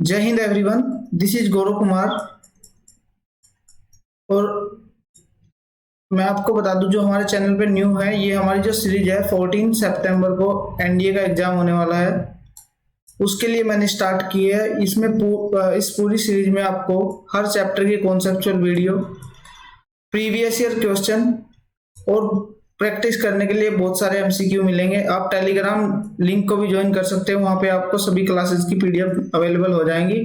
जय Hind everyone, this is Gaurav Kumar. और मैं आपको बता दूं, जो हमारे चैनल पे न्यू है, ये हमारी जो सीरीज है 14 सितंबर को एनडीए का एग्जाम होने वाला है, उसके लिए मैंने स्टार्ट की है। इसमें इस पूरी सीरीज में आपको हर चैप्टर की conceptual video, previous year question और प्रैक्टिस करने के लिए बहुत सारे एमसीक्यू मिलेंगे। आप टेलीग्राम लिंक को भी ज्वाइन कर सकते हो, वहां पे आपको सभी क्लासेस की पीडीएफ अवेलेबल हो जाएंगी।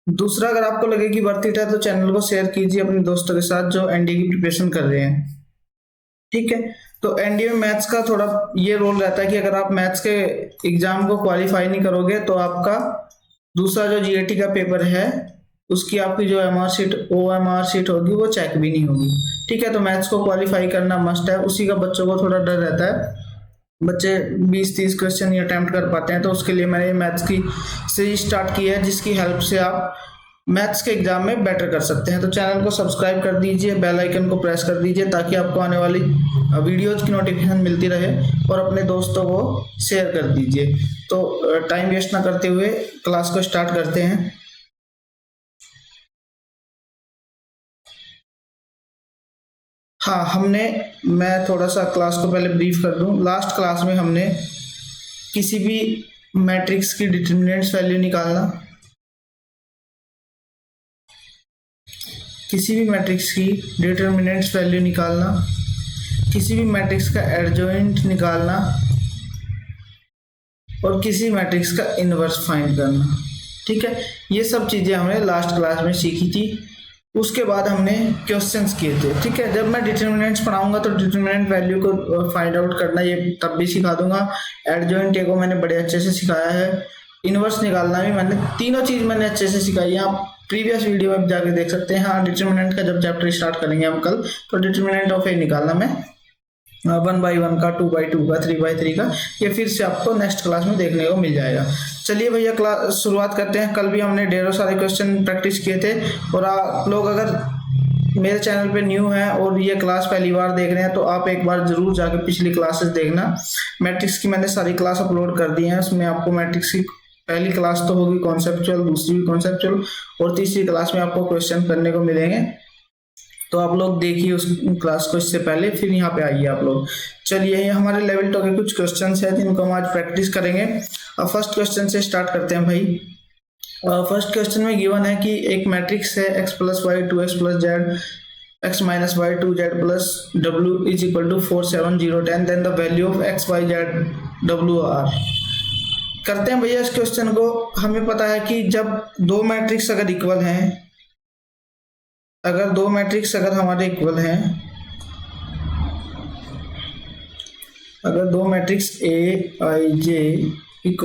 दूसरा, अगर आपको लगे कि वर्थ इट है तो चैनल को शेयर कीजिए अपने दोस्तों के साथ जो एनडीए की प्रिपरेशन कर रहे हैं। ठीक है, तो एनडीए में मैथ्स का थोड़ा ये रोल रहता है कि अगर आप मैथ्स के एग्जाम को क्वालिफाई नहीं करोगे तो आपका दूसरा जो जीएटी का पेपर है उसकी आपकी जो एमआर शीट ओएमआर शीट होगी वो चेक भी नहीं होगी। ठीक है, तो मैथ्स को क्वालिफाई करना मस्ट है। उसी का बच्चों को थोड़ा डर रहता है, बच्चे 20-30 क्वेश्चन ही अटेम्प्ट कर पाते हैं, तो उसके लिए मैंने मैथ्स की सीरीज स्टार्ट की है जिसकी हेल्प से आप मैथ्स के एग्जाम में बेटर कर सकते हैं। तो चैनल को सब्सक्राइब कर दीजिए, बेल आइकन को प्रेस कर दीजिए ताकि आपको आने वाली वीडियोज की नोटिफिकेशन मिलती रहे, और अपने दोस्तों को शेयर कर दीजिए। तो टाइम वेस्ट ना करते हुए क्लास को स्टार्ट करते हैं। हाँ, मैं थोड़ा सा क्लास को पहले ब्रीफ कर दूं। लास्ट क्लास में हमने किसी भी मैट्रिक्स की डिटरमिनेंट्स वैल्यू निकालना, किसी भी मैट्रिक्स की डिटरमिनेंट्स वैल्यू निकालना, किसी भी मैट्रिक्स का एडजॉइंट निकालना और किसी मैट्रिक्स का इनवर्स फाइंड करना। ठीक है, ये सब चीज़ें हमने लास्ट क्लास में सीखी थी। उसके बाद हमने क्वेश्चंस किए थे। ठीक है, जब मैं डिटरमिनेंट्स पढ़ाऊंगा तो डिटरमिनेंट वैल्यू को फाइंड आउट करना ये तब भी सिखा दूंगा। एडजॉइंट को मैंने बड़े अच्छे से सिखाया है, इनवर्स निकालना भी मैंने, तीनों चीज मैंने अच्छे से सिखाई है। आप प्रीवियस वीडियो में जाके देख सकते हैं। हाँ, डिटरमिनेंट का जब चैप्टर स्टार्ट करेंगे हम कल, तो डिटरमिनेंट ऑफ ए निकालना मैं 1/1 का, 2/2 का, 3/3 का, ये फिर से आपको नेक्स्ट क्लास में देखने को मिल जाएगा। चलिए भैया, क्लास शुरुआत करते हैं। कल भी हमने ढेरों सारे क्वेश्चन प्रैक्टिस किए थे, और आप लोग अगर मेरे चैनल पे न्यू हैं और ये क्लास पहली बार देख रहे हैं तो आप एक बार जरूर जाके पिछली क्लासेस देखना। मैट्रिक्स की मैंने सारी क्लास अपलोड कर दी हैं। उसमें आपको मैट्रिक्स की पहली क्लास तो होगी कॉन्सेप्चुअल, दूसरी भी कॉन्सेप्चुअल, और तीसरी क्लास में आपको क्वेश्चन करने को मिलेंगे। तो आप लोग देखिए उस क्लास को इससे पहले, फिर यहाँ पे आइए आप लोग। चलिए, ये हमारे लेवल 2 के कुछ क्वेश्चन हैं जिनको हम आज प्रैक्टिस करेंगे। अब फर्स्ट क्वेश्चन से स्टार्ट करते हैं भाई। फर्स्ट क्वेश्चन में गिवन है कि एक मैट्रिक्स है x + y 2x + z x - y 2z + w = 4 7 0 10, then the value of x y z w r। करते हैं भैया इस क्वेश्चन को। हमें पता है कि जब दो मैट्रिक्स अगर इक्वल हैं, अगर दो मैट्रिक्स अगर हमारे इक्वल हैं, अगर दो मैट्रिक्स Aij =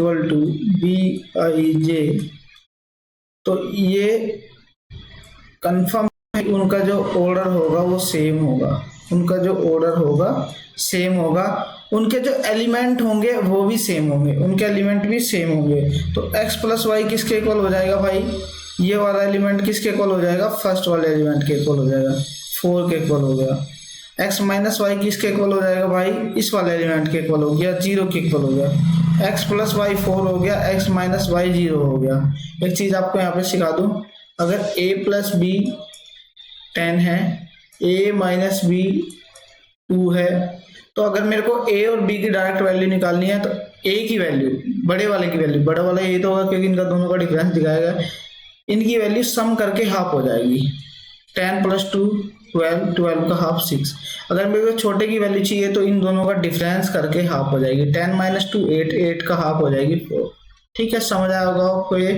Bij, तो ये कंफर्म है उनका जो ऑर्डर होगा वो सेम होगा, उनका जो ऑर्डर होगा सेम होगा, उनके जो एलिमेंट होंगे वो भी सेम होंगे, उनके एलिमेंट भी सेम होंगे। तो x + y किसके इक्वल हो जाएगा भाई? ये वाला एलिमेंट किसके इक्वल हो जाएगा? फर्स्ट वाले एलिमेंट के इक्वल हो जाएगा, 4 के इक्वल हो गया। x - y किसके इक्वल हो जाएगा भाई? इस वाले एलिमेंट के इक्वल हो गया, 0 के इक्वल हो गया। x + y 4 हो गया, x - y 0 हो गया। एक चीज आपको यहाँ पे सिखा दूं, अगर a + b 10 है, a - b 2 है, तो अगर मेरे को a और b की डायरेक्ट वैल्यू निकालनी है तो a की वैल्यू, बड़े वाले की वैल्यू, बड़ा वाला a तो होगा क्योंकि इनका दोनों का डिफरेंस दिखाएगा, इनकी वैल्यू सम करके हाफ हो जाएगी। 10 + 2 12, 12 का हाफ 6। अगर मेरे को छोटे की वैल्यू चाहिए तो इन दोनों का डिफरेंस करके हाफ हो जाएगी। 10 - 2 8, 8 का हाफ हो जाएगी 4। ठीक है, समझ आया होगा आपको ये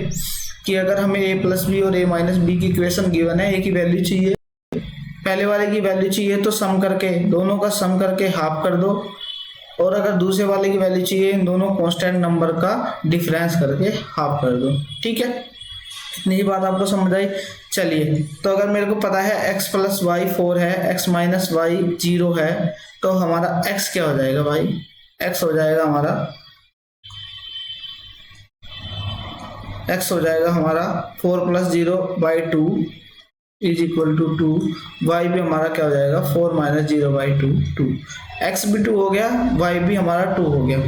कि अगर हमें a + b और a - b की इक्वेशन गिवन है, a की वैल्यू चाहिए, पहले वाले की वैल्यू चाहिए तो सम करके, दोनों का सम करके हाफ कर दो, और अगर दूसरे वाले की वैल्यू चाहिए इन दोनों कांस्टेंट नंबर का डिफरेंस करके हाफ कर दो। ठीक है, इतनी ही बात आपको समझ आई। चलिए, तो अगर मेरे को पता है x + y 4 है, x - y 0 है, तो हमारा x क्या हो जाएगा भाई? x हो जाएगा हमारा, x हो जाएगा हमारा 4 + 0/2 = 2। y भी हमारा क्या हो जाएगा? 4 - 0/2 2। x भी 2 हो गया, y भी हमारा 2 हो गया।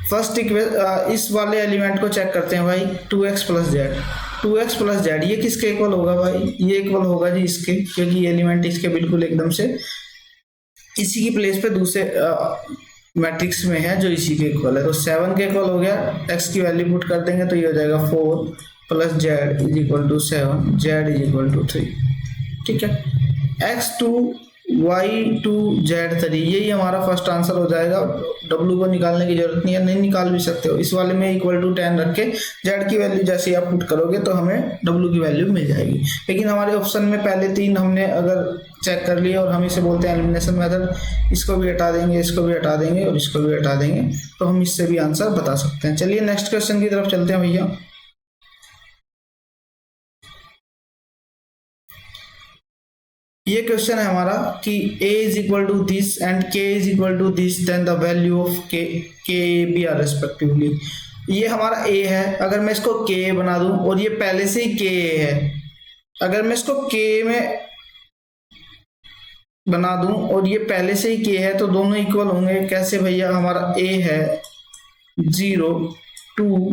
फर्स्ट इस वाले एलिमेंट को चेक करते हैं भाई, 2x plus Z. 2x plus Z ये किसके इक्वल होगा भाई? ये इक्वल होगा जी इसके, क्योंकि ये एलिमेंट इसके बिल्कुल एकदम से इसी की प्लेस पे दूसरे मैट्रिक्स में है जो इसी के इक्वल है। तो 7 के इक्वल हो गया, x की वैल्यू पुट कर देंगे तो ये हो जाएगा 4 plus Z is equal to 7, Z is equal to 3। ठीक है, x2 y2 z3 यही हमारा फर्स्ट आंसर हो जाएगा। w को निकालने की जरूरत नहीं है, नहीं निकाल भी सकते हो। इस वाले में इक्वल टू 10 रख के z की वैल्यू जैसे आप पुट करोगे तो हमें w की वैल्यू मिल जाएगी। लेकिन हमारे ऑप्शन में पहले 3 हमने अगर चेक कर लिए और हम इसे बोलते हैं एलिमिनेशन मेथड, इसको भी हटा देंगे, इसको भी हटा देंगे और इसको भी हटा देंगे, तो हम इससे भी आंसर बता सकते हैं। चलिए नेक्स्ट क्वेश्चन की तरफ चलते हैं भैया। ये क्वेश्चन है हमारा कि a is equal to this and k is equal to this, then the value of k b are respectively. ये हमारा a है, अगर मैं इसको k बना दूं और ये पहले से ही k है, अगर मैं इसको k में बना दूं और ये पहले से ही k है तो दोनों इक्वल होंगे। कैसे भैया? हमारा a है 0 2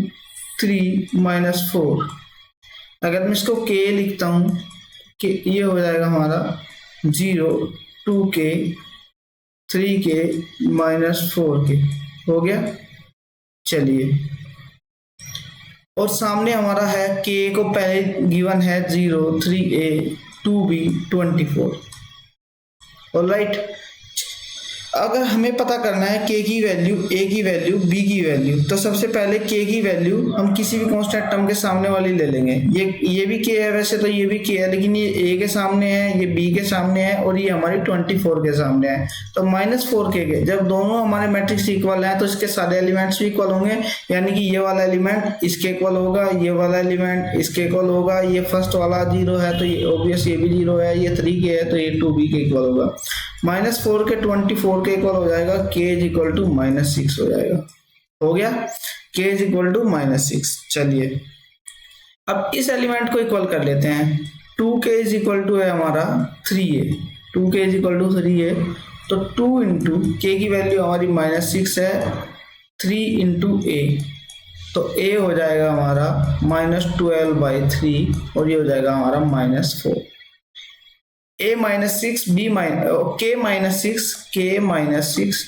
3 -4, अगर मैं इसको k लिखता हूं कि ये हो जाएगा हमारा 0 2k 3k -4k, हो गया। चलिए, और सामने हमारा है k को पहले गिवन है 0 3a 2b 24। ऑलराइट, अगर हमें पता करना है k की वैल्यू, a की वैल्यू, b की वैल्यू, तो सबसे पहले k की वैल्यू हम किसी भी कांस्टेंट टर्म के सामने वाली ले लेंगे। ये भी k है, वैसे तो ये भी k है, लेकिन ये a के सामने है, ये b के सामने है और ये हमारी 24 के सामने है। तो -4k के जब दोनों हमारे मैट्रिक्स इक्वल हैं तो इसके सारे एलिमेंट्स भी इक्वल होंगे, यानी कि ये वाला एलिमेंट इसके इक्वल होगा, ये वाला एलिमेंट इसके इक्वल होगा। ये फर्स्ट वाला 0 है तो ये ऑब्वियस ये भी 0 है, ये 3k है तो ये 2b के इक्वल होगा। -4 के 24 के इक्वल हो जाएगा, k इज इक्वल टू -6 हो जाएगा। हो गया, k इज इक्वल टू -6। चलिए, अब इस एलिमेंट को इक्वल कर लेते हैं। 2k इज इक्वल टू है हमारा 3a, 2k is equal to 3a, तो 2 इंटू k की वैल्यू हमारी -6 है, 3 इंटू a, तो a हो जाएगा हमारा -12/3 और ये हो जाएगा हमारा -4। a -6 b k -6 k -6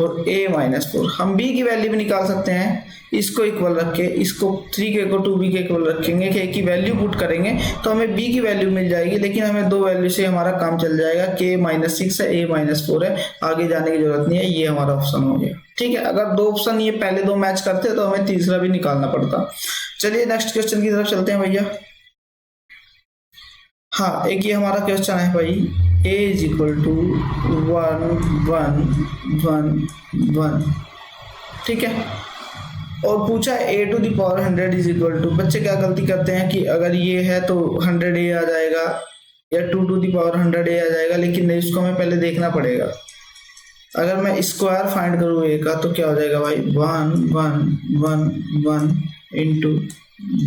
और a -4। हम b की वैल्यू भी निकाल सकते हैं, इसको इक्वल रख के, इसको 3k को 2b के इक्वल रखेंगे, k की वैल्यू पुट करेंगे तो हमें b की वैल्यू मिल जाएगी। लेकिन हमें 2 वैल्यू से हमारा काम चल जाएगा, k -6 है, a -4 है, आगे जाने की जरूरत नहीं है। ये हमारा ऑप्शन हो गया। ठीक है, अगर 2 ऑप्शन ये पहले 2 मैच करते तो हमें तीसरा भी निकालना पड़ता। चलिए नेक्स्ट क्वेश्चन की तरफ चलते हैं भैया। हाँ, एक ये हमारा क्वेश्चन है भाई, a इज इक्वल टू 1 1 1 1। ठीक है, और पूछा a to the power 100 is equal to. बच्चे क्या गलती करते हैं कि अगर ये है तो 100a आ जाएगा या 2 टू द पावर 100a आ जाएगा, लेकिन नहीं, उसको हमें पहले देखना पड़ेगा। अगर मैं स्क्वायर फाइंड करूँ a का तो क्या हो जाएगा भाई, 1 1 1 1 इंटू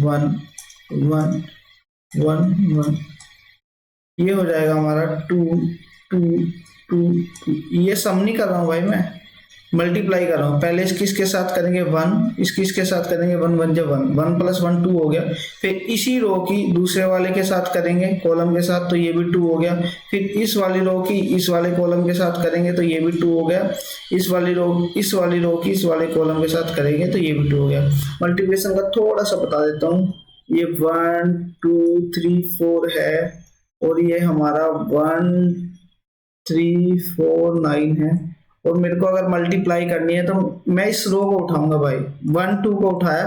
1 1 1 1, ये हो जाएगा हमारा 2 2 2 2। ये सम नहीं कर रहा हूँ भाई, मैं मल्टीप्लाई कर रहा हूँ। पहले इसके साथ करेंगे 1, इसके साथ करेंगे 1 1 जब 1 1 + 1 2 हो गया। फिर इसी रो की दूसरे वाले के साथ करेंगे कॉलम के साथ, तो ये भी 2 हो गया। फिर इस वाली रो की इस वाले कॉलम के साथ करेंगे तो ये भी 2 हो गया। इस वाली रो की इस वाले कॉलम के साथ करेंगे तो ये भी 2 हो गया। मल्टीप्लिकेशन का थोड़ा सा बता देता हूँ, ये 1 2 3 4 है और ये हमारा 1 3 4 9 है। और मेरे को अगर मल्टीप्लाई करनी है तो मैं इस रो को उठाऊंगा भाई, 1 2 को उठाया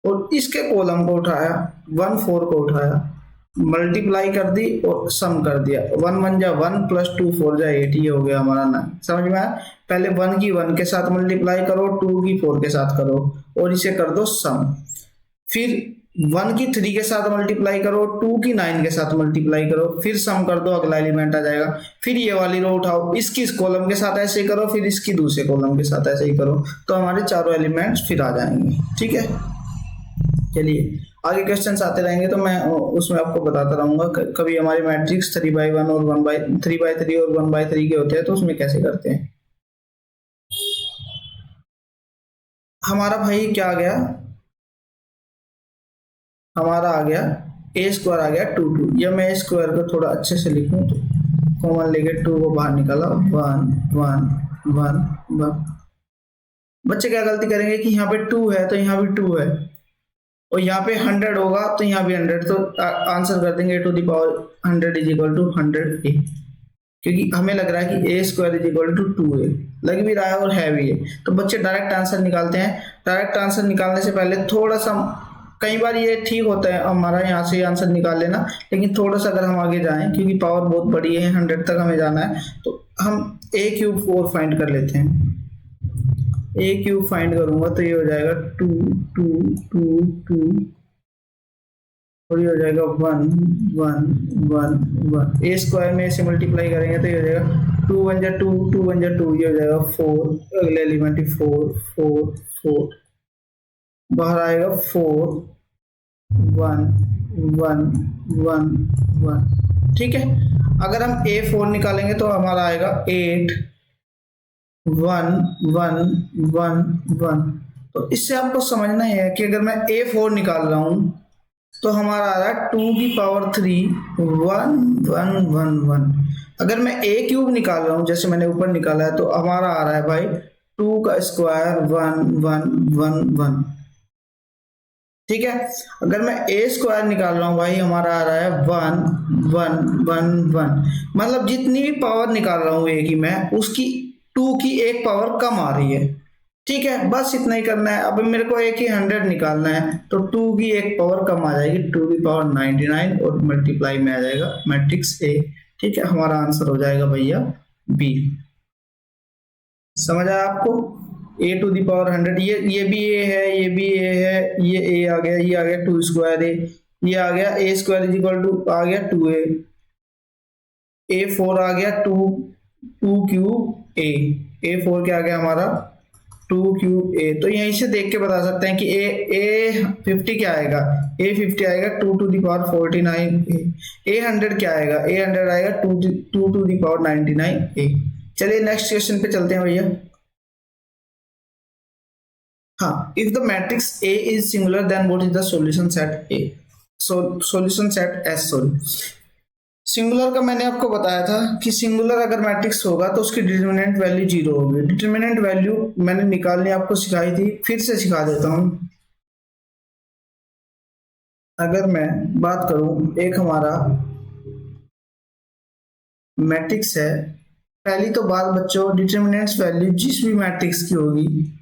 और इसके कॉलम को उठाया, 1 4 को उठाया, मल्टीप्लाई कर दी और सम कर दिया। 1 1 जा 1 + 2 4 जा 8, ये हो गया हमारा 9। समझ में आया? पहले 1 की 1 के साथ मल्टीप्लाई करो, 2 की 4 के साथ करो और इसे कर दो सम। फिर 1 की 3 के साथ मल्टीप्लाई करो, 2 की 9 के साथ मल्टीप्लाई करो, फिर सम कर दो, अगला एलिमेंट आ जाएगा। फिर ये वाली रो उठाओ, इसकी इस कॉलम के साथ ऐसे ही करो, फिर इसकी दूसरे कॉलम के साथ ऐसे ही करो, तो हमारे चारों एलिमेंट्स फिर आ जाएंगे। ठीक है, चलिए आगे क्वेश्चंस आते रहेंगे तो मैं उसमें आपको बताता रहूंगा। कभी हमारे मैट्रिक्स 3/1 और 3/3 और 1/3 के होते हैं तो उसमें कैसे करते हैं। हमारा भाई क्या आ गया, हमारा आ गया ए स्क्वायर आ गया 2 या मैं ए स्क्वायर को थोड़ा अच्छे से लिखूं तो कॉमन लेके 2 को बाहर निकाला 1 1 1 1। बच्चे क्या गलती करेंगे कि यहाँ पे 2 है तो यहाँ भी 2 है, और यहाँ पे 100 होगा तो यहाँ भी 100, तो आंसर कर देंगे A to the power 100 is equal to 100 A, क्योंकि हमें लग रहा है कि A square is equal to 2 A, लग भी रहा है और है भी है। तो बच्चे डायरेक्ट आंसर निकालते हैं। डायरेक्ट आंसर निकालने से पहले थोड़ा सा, कई बार ये ठीक होता है हमारा यहाँ से आंसर निकाल लेना, लेकिन थोड़ा सा अगर हम आगे जाएं, क्योंकि पावर बहुत बड़ी है 100 तक हमें जाना है, तो हम ए क्यूब 4 फाइंड कर लेते हैं। ए क्यूब फाइंड करूंगा तो ये हो जाएगा 2 2 2 2 और ये हो जाएगा 1 1 1 1। ए स्क्वायर में से मल्टीप्लाई करेंगे तो ये हो जाएगा 2 1 जा 2 2 1 जा 2, ये हो जाएगा 4, अगले एलिमेंट 4 4 4, बाहर आएगा 4 1 1 1 1। ठीक है, अगर हम A4 निकालेंगे तो हमारा आएगा 8 1 1 1 1। तो इससे आपको समझना है कि अगर मैं A4 निकाल रहा हूं तो हमारा आ रहा है 2 की पावर 3 1 1 1 1। अगर मैं A क्यूब निकाल रहा हूं जैसे मैंने ऊपर निकाला है तो हमारा आ रहा है भाई 2 का स्क्वायर 1 1 1 1। ठीक है, अगर मैं ए स्क्वायर निकाल रहा हूं भाई हमारा आ रहा है 1 1 1 1। मतलब जितनी भी पावर निकाल रहा हूं ए की मैं, उसकी 2 की एक पावर कम आ रही है। ठीक है, बस इतना ही करना है। अब मेरे को ए की 100 निकालना है तो 2 की एक पावर कम आ जाएगी, 2 की पावर 99 और मल्टीप्लाई में आ जाएगा मैट्रिक्स ए। ठीक है, हमारा आंसर हो जाएगा भैया बी। समझ आया आपको? ए टू दी पावर 100, ये भी ए है, ये भी ए है, ये ए आ गया, ये आ गया 2 स्क्वायर ए, ये आ गया ए स्क्वायर इज इक्वल टू आ गया 2a, A4 आ गया 2 2 क्यूब ए, A4 क्या आ गया हमारा 2 क्यूब ए। तो यहीं से देख के बता सकते हैं कि ए 50 क्या आएगा, ए 50 आएगा 2 टू दी पावर 49 ए 100 क्या आएगा, ए 100 आएगा 2 टू दी पावर 99 ए। चलिए नेक्स्ट क्वेश्चन पे चलते हैं भैया। हाँ, if the matrix A is singular then what is the solution set A? So solution set S, sorry। Singular का मैंने आपको बताया था कि सिंगुलर अगर मैट्रिक्स होगा तो उसकी डिटरमिनेंट वैल्यू 0 होगी। डिटरमिनेंट वैल्यू मैंने निकालनी आपको सिखाई थी, फिर से सिखा देता हूं। अगर मैं बात करूं, एक हमारा मैट्रिक्स है, पहली तो बात बच्चों, डिटरमिनेंट्स वैल्यू जिस भी मैट्रिक्स की होगी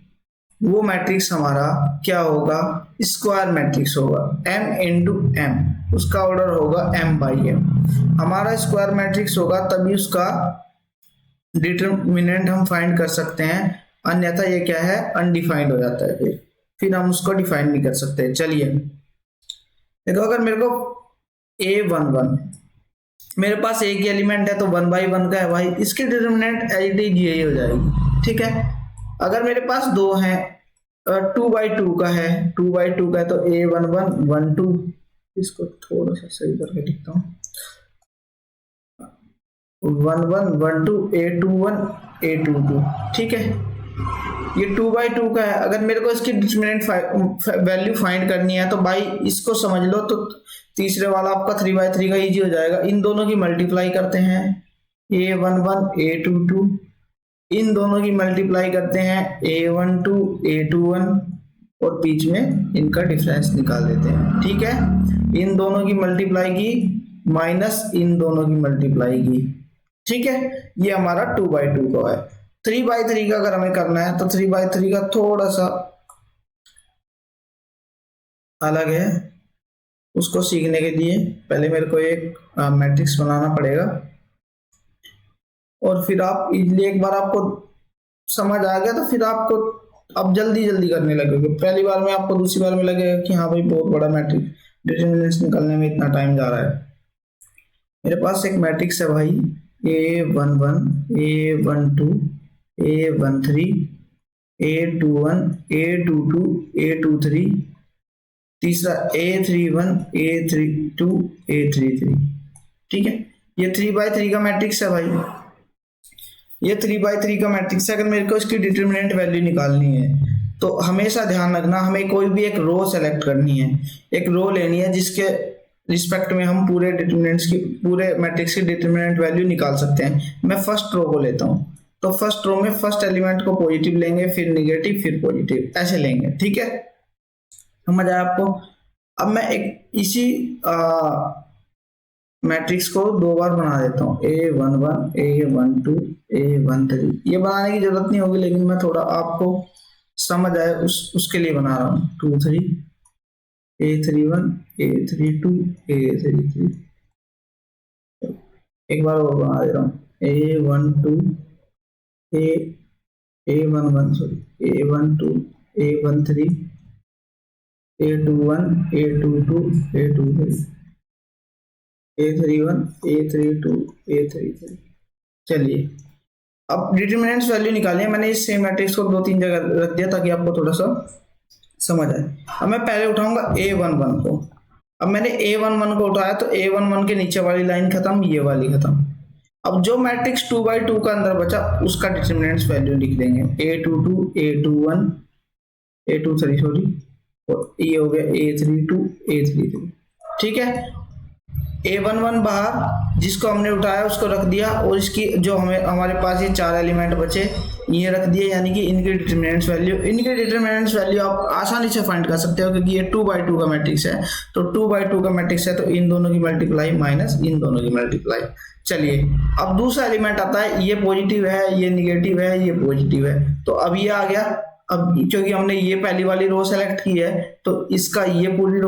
वो मैट्रिक्स हमारा क्या होगा, स्क्वायर मैट्रिक्स होगा, m इंटू एम, उसका ऑर्डर होगा m/m। हमारा स्क्वायर मैट्रिक्स होगा तभी उसका डिटरमिनेंट हम फाइंड कर सकते हैं, अन्यथा ये क्या है, अनडिफाइंड हो जाता है, फिर हम उसको डिफाइन नहीं कर सकते। चलिए देखो, अगर मेरे को a11 मेरे पास एक ही एलिमेंट है तो 1/1 का है भाई, इसकी डिटरमिनेंट एज यही हो जाएगी। ठीक है, अगर मेरे पास दो हैं 2/2 का है, 2/2 का है तो a11 12, इसको थोड़ा सा सही करके लिखता हूँ, 11 12 a21 a22। ठीक है, ये 2/2 का है। अगर मेरे को इसकी डिटरमिनेंट वैल्यू फाइंड करनी है तो भाई इसको समझ लो, तो तीसरे वाला आपका 3/3 का इजी हो जाएगा। इन दोनों की मल्टीप्लाई करते हैं, a11 a22, इन दोनों की मल्टीप्लाई करते हैं a12 a21 और बीच में इनका डिफरेंस निकाल देते हैं। ठीक है, इन दोनों की मल्टीप्लाई की माइनस इन दोनों की मल्टीप्लाई की। ठीक है, ये हमारा 2/2 का है। 3/3 का अगर हमें करना है तो 3/3 का थोड़ा सा अलग है, उसको सीखने के लिए पहले मेरे को एक मैट्रिक्स बनाना पड़ेगा और फिर आप इजली, एक बार आपको समझ आ गया तो फिर आपको अब जल्दी जल्दी करने लगेगा। पहली बार में आपको, दूसरी बार में लगेगा कि हाँ भाई बहुत बड़ा मैट्रिक्स, डिटरमिनेंट्स निकालने में इतना टाइम जा रहा है। मेरे पास एक मैट्रिक्स है भाई, a11 a12 a13 a21 a22 a23, तीसरा a31 a32 a33। ठीक है, ये 3/3 का मैट्रिक्स है भाई, ये 3/3 का मैट्रिक्स है। अगर मेरे को इसकी डिटरमिनेंट वैल्यू निकालनी है तो हमेशा ध्यान रखना, हमें कोई भी एक रो सेलेक्ट करनी है, एक रो लेनी है जिसके रिस्पेक्ट में हम पूरे डिटरमिनेंट्स की, पूरे मैट्रिक्स की डिटरमिनेंट वैल्यू निकाल सकते हैं। मैं फर्स्ट रो को लेता हूँ, तो फर्स्ट रो में फर्स्ट एलिमेंट को पॉजिटिव लेंगे, फिर निगेटिव, फिर पॉजिटिव, ऐसे लेंगे। ठीक है, समझ आया आपको? अब मैं एक इसी मैट्रिक्स को दो बार बना देता हूँ, A11, A12, A13। ये बनाने की जरूरत नहीं होगी, लेकिन मैं थोड़ा आपको समझ आए उसके लिए बना रहा हूँ। 2 3, A31, A32, A33। एक बार और बना दे रहा हूँ, A12, A11 sorry, A12, A13, A21, A22, A23, A31, A32, A33। चलिए, अब डिटरमिनेंट्स वैल्यू निकालिए। मैंने इस सेम मैट्रिक्स को 2-3 जगह रख दिया ताकि आपको थोड़ा सा समझ आए। अब मैं पहले उठाऊंगा A11 को। अब मैंने A11 को उठाया तो A11 के नीचे वाली लाइन खत्म, ये वाली खत्म। अब जो मैट्रिक्स 2/2 का अंदर बचा उसका डिटरमिनेंट्स वैल्यू लिख देंगे, A22, A21, A23 सॉरी, और ये हो गया A32, A33। ठीक है, A11 बाहर, जिसको हमने उठाया उसको रख दिया, और इसकी जो हमारे पास ये 4 एलिमेंट बचे ये रख दिए, यानी कि इनके डिटरमिनेंट्स वैल्यू आप आसानी से फाइंड कर सकते हो, क्योंकि ये 2/2 का मैट्रिक्स है। तो 2/2 का मैट्रिक्स है तो इन दोनों की मल्टीप्लाई माइनस इन दोनों की मल्टीप्लाई। चलिए, अब दूसरा एलिमेंट आता है, ये पॉजिटिव है, ये निगेटिव है, ये पॉजिटिव है, तो अब ये आ गया। अब क्योंकि हमने ये पहली वाली रो सेलेक्ट की है तो इसका ये पूरी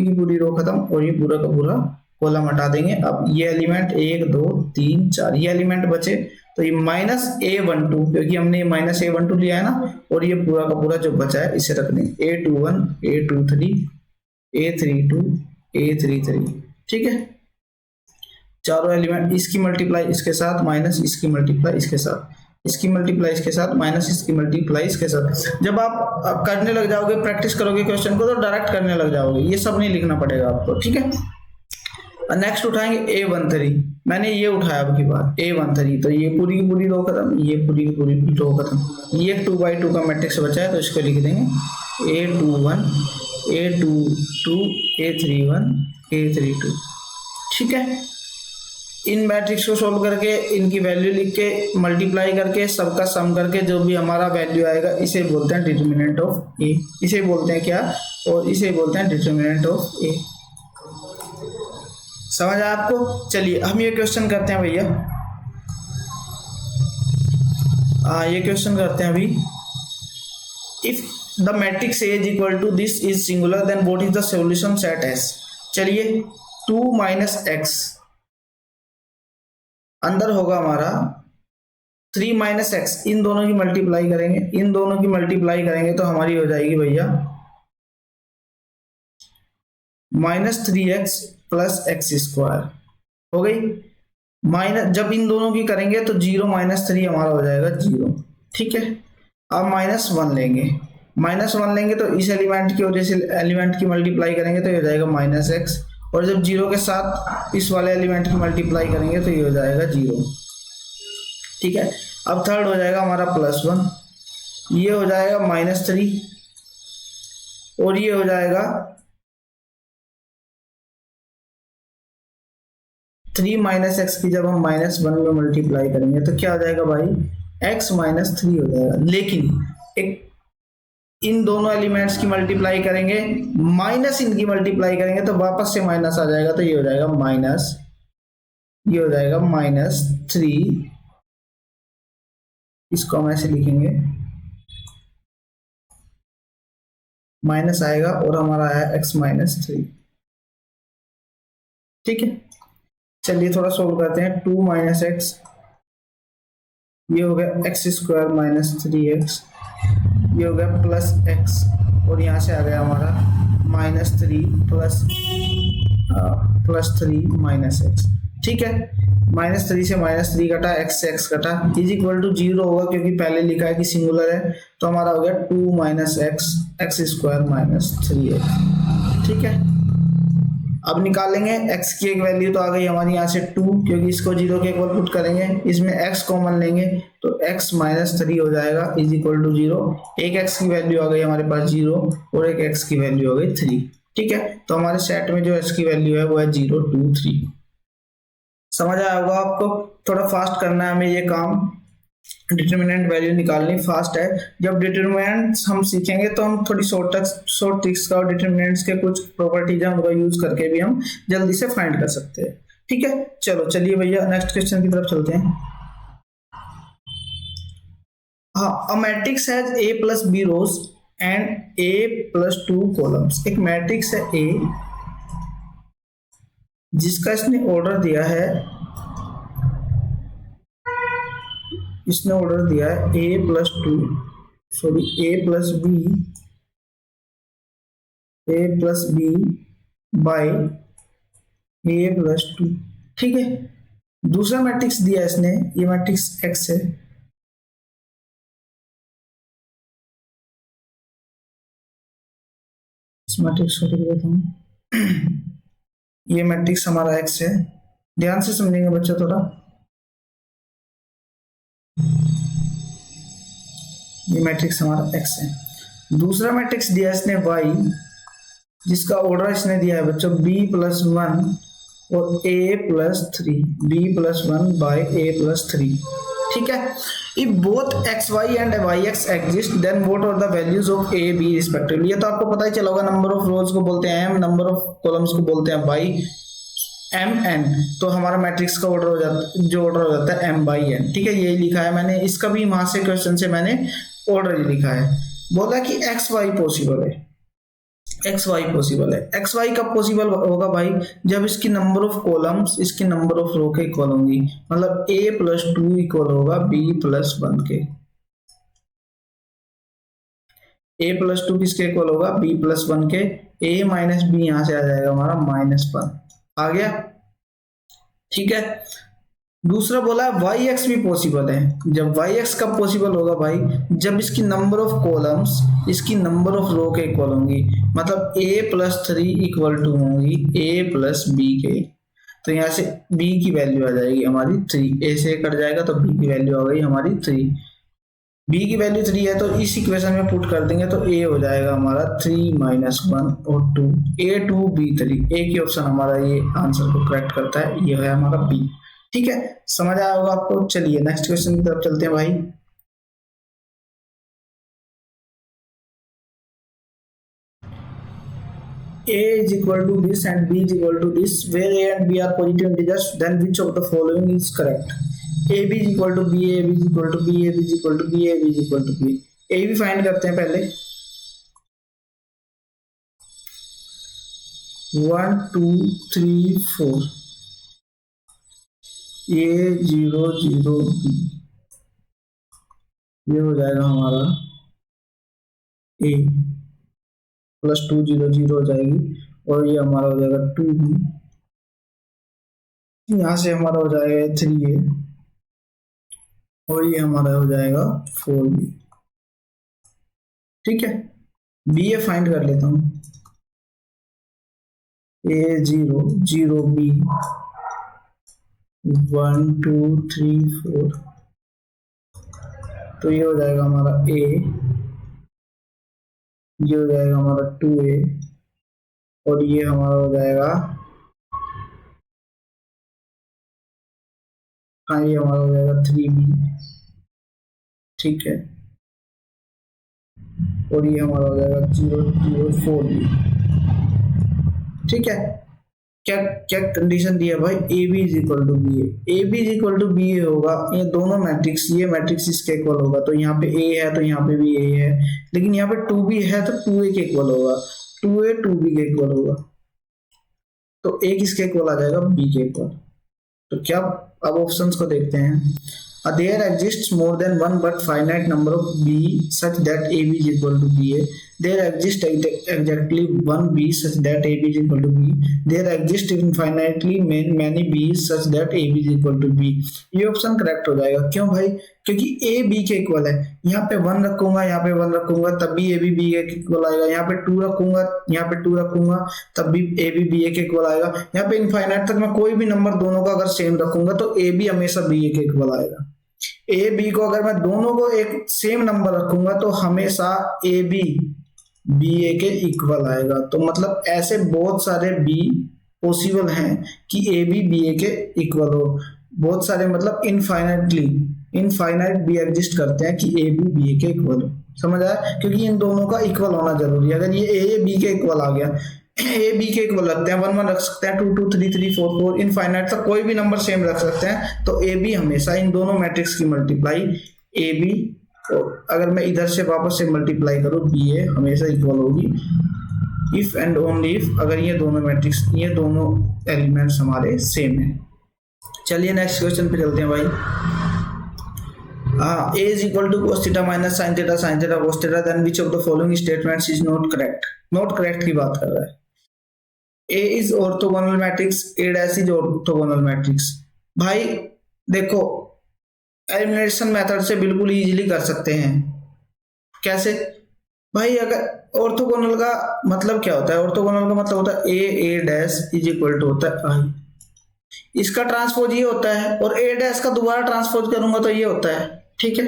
की पूरी रो खत्म, और ये पूरा का पूरा कॉलम हटा देंगे। अब ये एलिमेंट 1 2 3 4 ये एलिमेंट बचे, तो ये माइनस A12, क्योंकि हमने माइनस A12 लिया है ना, और ये पूरा का पूरा जो बचा है इसे रख देंगे, A21, A23, A32, A33। ठीक है, चारों एलिमेंट, इसकी मल्टीप्लाई इसके साथ, माइनस इसकी मल्टीप्लाई इसके साथ, इसकी मल्टीप्लाई इसके साथ, माइनस इसकी मल्टीप्लाई इसके साथ। जब आप करने लग जाओगे, प्रैक्टिस करोगे क्वेश्चन को, तो डायरेक्ट करने लग जाओगे, ये सब नहीं लिखना पड़ेगा आपको। ठीक है, नेक्स्ट उठाएंगे A13। मैंने ये उठाया अब की बार A13, तो ये पूरी की पूरी रो खत्म, ये पूरी की पूरी रो खत्म। ये 2/2 का मैट्रिक्स बचा है तो इसको लिख देंगे A21, A22, A31, A32। ठीक है, इन मैट्रिक्स को सोल्व करके, इनकी वैल्यू लिख के, मल्टीप्लाई करके, सबका सम करके जो भी हमारा वैल्यू आएगा इसे बोलते हैं डिटरमिनेंट ऑफ ए। इसे बोलते हैं क्या? और इसे बोलते हैं डिटरमिनेंट ऑफ ए। समझ आया आपको? चलिए हम ये क्वेश्चन करते हैं भैया। ये क्वेश्चन करते हैं अभी। If the matrix A is equal to this is singular then what is the solution set S. चलिए 2 - x अंदर होगा हमारा 3 - x, इन दोनों की मल्टीप्लाई करेंगे, इन दोनों की मल्टीप्लाई करेंगे तो हमारी हो जाएगी भैया -3x + x² हो गई। माइनस जब इन दोनों की करेंगे तो 0 - 3 हमारा हो जाएगा 0। ठीक है, अब -1 लेंगे, -1 लेंगे तो इस एलिमेंट की वजह से एलिमेंट की मल्टीप्लाई करेंगे तो ये हो जाएगा -x, और जब 0 के साथ इस वाले एलिमेंट की मल्टीप्लाई करेंगे तो ये हो जाएगा 0। ठीक है, अब थर्ड हो जाएगा हमारा +1, ये हो जाएगा -3, और ये हो जाएगा 3 - x की जब हम -1 में मल्टीप्लाई करेंगे तो क्या हो जाएगा भाई, x - 3 हो जाएगा। लेकिन एक इन दोनों एलिमेंट्स की मल्टीप्लाई करेंगे, माइनस इनकी मल्टीप्लाई करेंगे तो वापस से माइनस आ जाएगा, तो ये हो जाएगा ये हो जाएगा -3। इसको हम ऐसे लिखेंगे, माइनस आएगा और हमारा आया x - 3। ठीक है, चलिए थोड़ा सोल्व करते हैं। 2 - x, ये हो गया x² - 3x, ये हो गया +x, और यहाँ से आ गया हमारा -3 +3 - x। ठीक है, -3 से -3 कटा, x से x कटा, इज इक्वल टू 0 होगा क्योंकि पहले लिखा है कि सिंगुलर है, तो हमारा हो गया 2 - x x² - 3x। ठीक है, अब निकालेंगे x की एक वैल्यू तो आ गई हमारी यहाँ से 2, क्योंकि इसको 0 के इक्वल पुट करेंगे, इसमें x कॉमन लेंगे तो x माइनस 3 हो जाएगा इज इक्वल टू 0। एक x की वैल्यू आ गई हमारे पास 0 और एक x की वैल्यू आ गई 3। ठीक है, तो हमारे सेट में जो x की वैल्यू है वो है 0 2 3। समझ आया होगा आपको? थोड़ा फास्ट करना है हमें ये काम, डिटरमिनेंट वैल्यू निकालनी फास्ट है। जब डिटरमिनेंट्स हम सीखेंगे तो हम थोड़ी शॉर्ट ट्रिक्स का और डिटरमिनेंट्स के कुछ प्रॉपर्टीज हैं उनका यूज करके भी हम जल्दी से फाइंड कर सकते हैं। ठीक है, चलो चलिए भैया नेक्स्ट क्वेश्चन की तरफ चलते हैं। हाँ, a matrix has a plus b rows and a plus 2 columns. एक मैट्रिक्स है A जिसका इसने ऑर्डर दिया है, इसने ऑर्डर दिया है a plus 2 sorry a plus b by a plus 2। ठीक है, दूसरा मैट्रिक्स दिया इसने, ये मैट्रिक्स x है, इस मैट्रिक्स को लिख देता हूं। ये मैट्रिक्स हमारा x है, ध्यान से समझेंगे बच्चा थोड़ा। ये मैट्रिक्स हमारा x है। दूसरा मैट्रिक्स दिया इसने y, जिसका ऑर्डर इसने दिया है बच्चों b प्लस 1 और a plus 3, b plus 1 by a plus 3। ठीक है, if both xy and yx exist then what are the values of a b respectively. ये तो आपको पता ही चला होगा, नंबर ऑफ रोज को बोलते हैं m, नंबर ऑफ कॉलम्स को बोलते हैं बाई m n। तो हमारा मैट्रिक्स का ऑर्डर हो जाता, जो ऑर्डर हो जाता है m बाई n। ठीक है, यही लिखा है मैंने, इसका भी वहां से क्वेश्चन से मैंने ऑर्डर ही लिखा है। बोला कि एक्स वाई पॉसिबल है, एक्स वाई पॉसिबल है। एक्स वाई कब पॉसिबल होगा भाई? जब इसकी नंबर ऑफ कॉलम्स इसकी नंबर ऑफ रो के इक्वल होंगी, मतलब a प्लस 2 इक्वल होगा b प्लस 1 के। a प्लस 2 किसके इक्वल होगा? b प्लस 1 के। a माइनस b यहां से आ जाएगा हमारा -1 आ गया। ठीक है, दूसरा बोला है वाई एक्स भी पॉसिबल है। जब वाई एक्स कब पॉसिबल होगा भाई? जब इसकी नंबर ऑफ कॉलम्स इसकी नंबर ऑफ रो के इक्वल होंगी, मतलब a प्लस 3 इक्वल टू होंगी a प्लस b के। तो यहाँ से b की वैल्यू आ जाएगी हमारी 3, a से कट जाएगा तो b की वैल्यू आ गई हमारी 3। b की वैल्यू 3 है तो इस इक्वेशन में पुट कर देंगे तो a हो जाएगा हमारा 3 माइनस 1 और 2, a2b3। a की ऑप्शन हमारा ये आंसर को करेक्ट करता है, ये है हमारा b। ठीक है, समझ आया होगा आपको? चलिए नेक्स्ट क्वेश्चन की तरफ चलते हैं भाई। a is equal to this and b is equal to this, where a and b are positive integers, then which of the following is correct? ab is equal to b, ab is equal to b, ab is equal to b, ab is equal to b। a भी find करते हैं पहले। 1 2 3 4 a 0 0 b, ये हो जाएगा हमारा a plus 2 0 0 हो जाएगी, और ये हमारा हो जाएगा 2b, यहाँ से हमारा हो जाएगा 3a, और ये हमारा हो जाएगा 4b। ठीक है, b ए फाइंड कर लेता हूँ। a 0 0 b 1 2 3 4, तो ये हो जाएगा हमारा a, ये हो जाएगा हमारा 2a, और ये हमारा हो जाएगा, हाँ ये हमारा हो जाएगा 3b। ठीक है, और ये हमारा हो जाएगा 0 0 4b। ठीक है, क्या क्या कंडीशन दिया भाई? A B is equal to B A, A B is equal to B A होगा। ये दोनों मैट्रिक्स, ये मैट्रिक्स इसके इक्वल होगा, तो यहाँ पे ए है तो यहाँ पे भी ए है, लेकिन यहाँ पे 2b है तो 2a के इक्वल होगा, 2a 2b के इक्वल होगा, तो a किसके इक्वल आ जाएगा? b के इक्वल। तो क्या, अब ऑप्शंस को देखते हैं। There exists more than one but finite number of b such that ab is equal to ba, there exists exactly one b such that ab is equal to b, there exist infinitely many b's such that ab is equal to b। ये option correct हो जाएगा। क्यों भाई? क्योंकि a b के equal है। यहाँ पे 1 रखूंगा, यहाँ पे 1 रखूंगा तब भी a b के इक्वल आएगा। यहाँ पे 2 रखूंगा, यहाँ पे 2 रखूंगा तब भी a b के इक्वल आएगा। यहाँ पे इनफाइनाइट तक मैं कोई भी नंबर दोनों का अगर सेम रखूंगा तो a b हमेशा b के इक्वल आएगा। a b को अगर मैं दोनों को एक सेम नंबर रखूंगा तो हमेशा a b ba के इक्वल आएगा। तो मतलब ऐसे बहुत सारे b पॉसिबल हैं कि a b ba के इक्वल हो। बहुत सारे मतलब इनफाइनाइट भी एग्जिस्ट करते हैं कि a b ba के इक्वल हो। समझ आया? क्योंकि इन दोनों का इक्वल होना जरूरी है। अगर ये a b के इक्वल आ गया, a b के इक्वल रखते हैं, 1 1 रख सकते हैं, 2 2 3 3 4 4 इनफाइनाइट तक कोई भी नंबर सेम रख सकते हैं। तो a b हमेशा इन दोनों मैट्रिक्स की मल्टीप्लाई a b, अगर मैं इधर से वापस से मल्टीप्लाई करूं ba हमेशा इक्वल होगी इफ एंड ओनली इफ अगर ये दोनों मैट्रिक्स, ये दोनों एलिमेंट्स हमारे सेम है। चलिए नेक्स्ट क्वेश्चन पे चलते हैं भाई। a is equal to cos theta minus sin theta cos theta, then which of the following statements is not correct? Not correct की बात कर रहा है। a is orthogonal matrix, a dash is orthogonal matrix। भाई देखो, elimination method से बिल्कुल easily कर सकते हैं। कैसे भाई? अगर ऑर्थोगोनल का मतलब क्या होता है? ऑर्थोगोनल का मतलब होता है a dash is equal to होता है i, इसका ट्रांसपोज ये होता है, और a डैश का दोबारा ट्रांसपोज करूंगा तो ये होता है। ठीक है,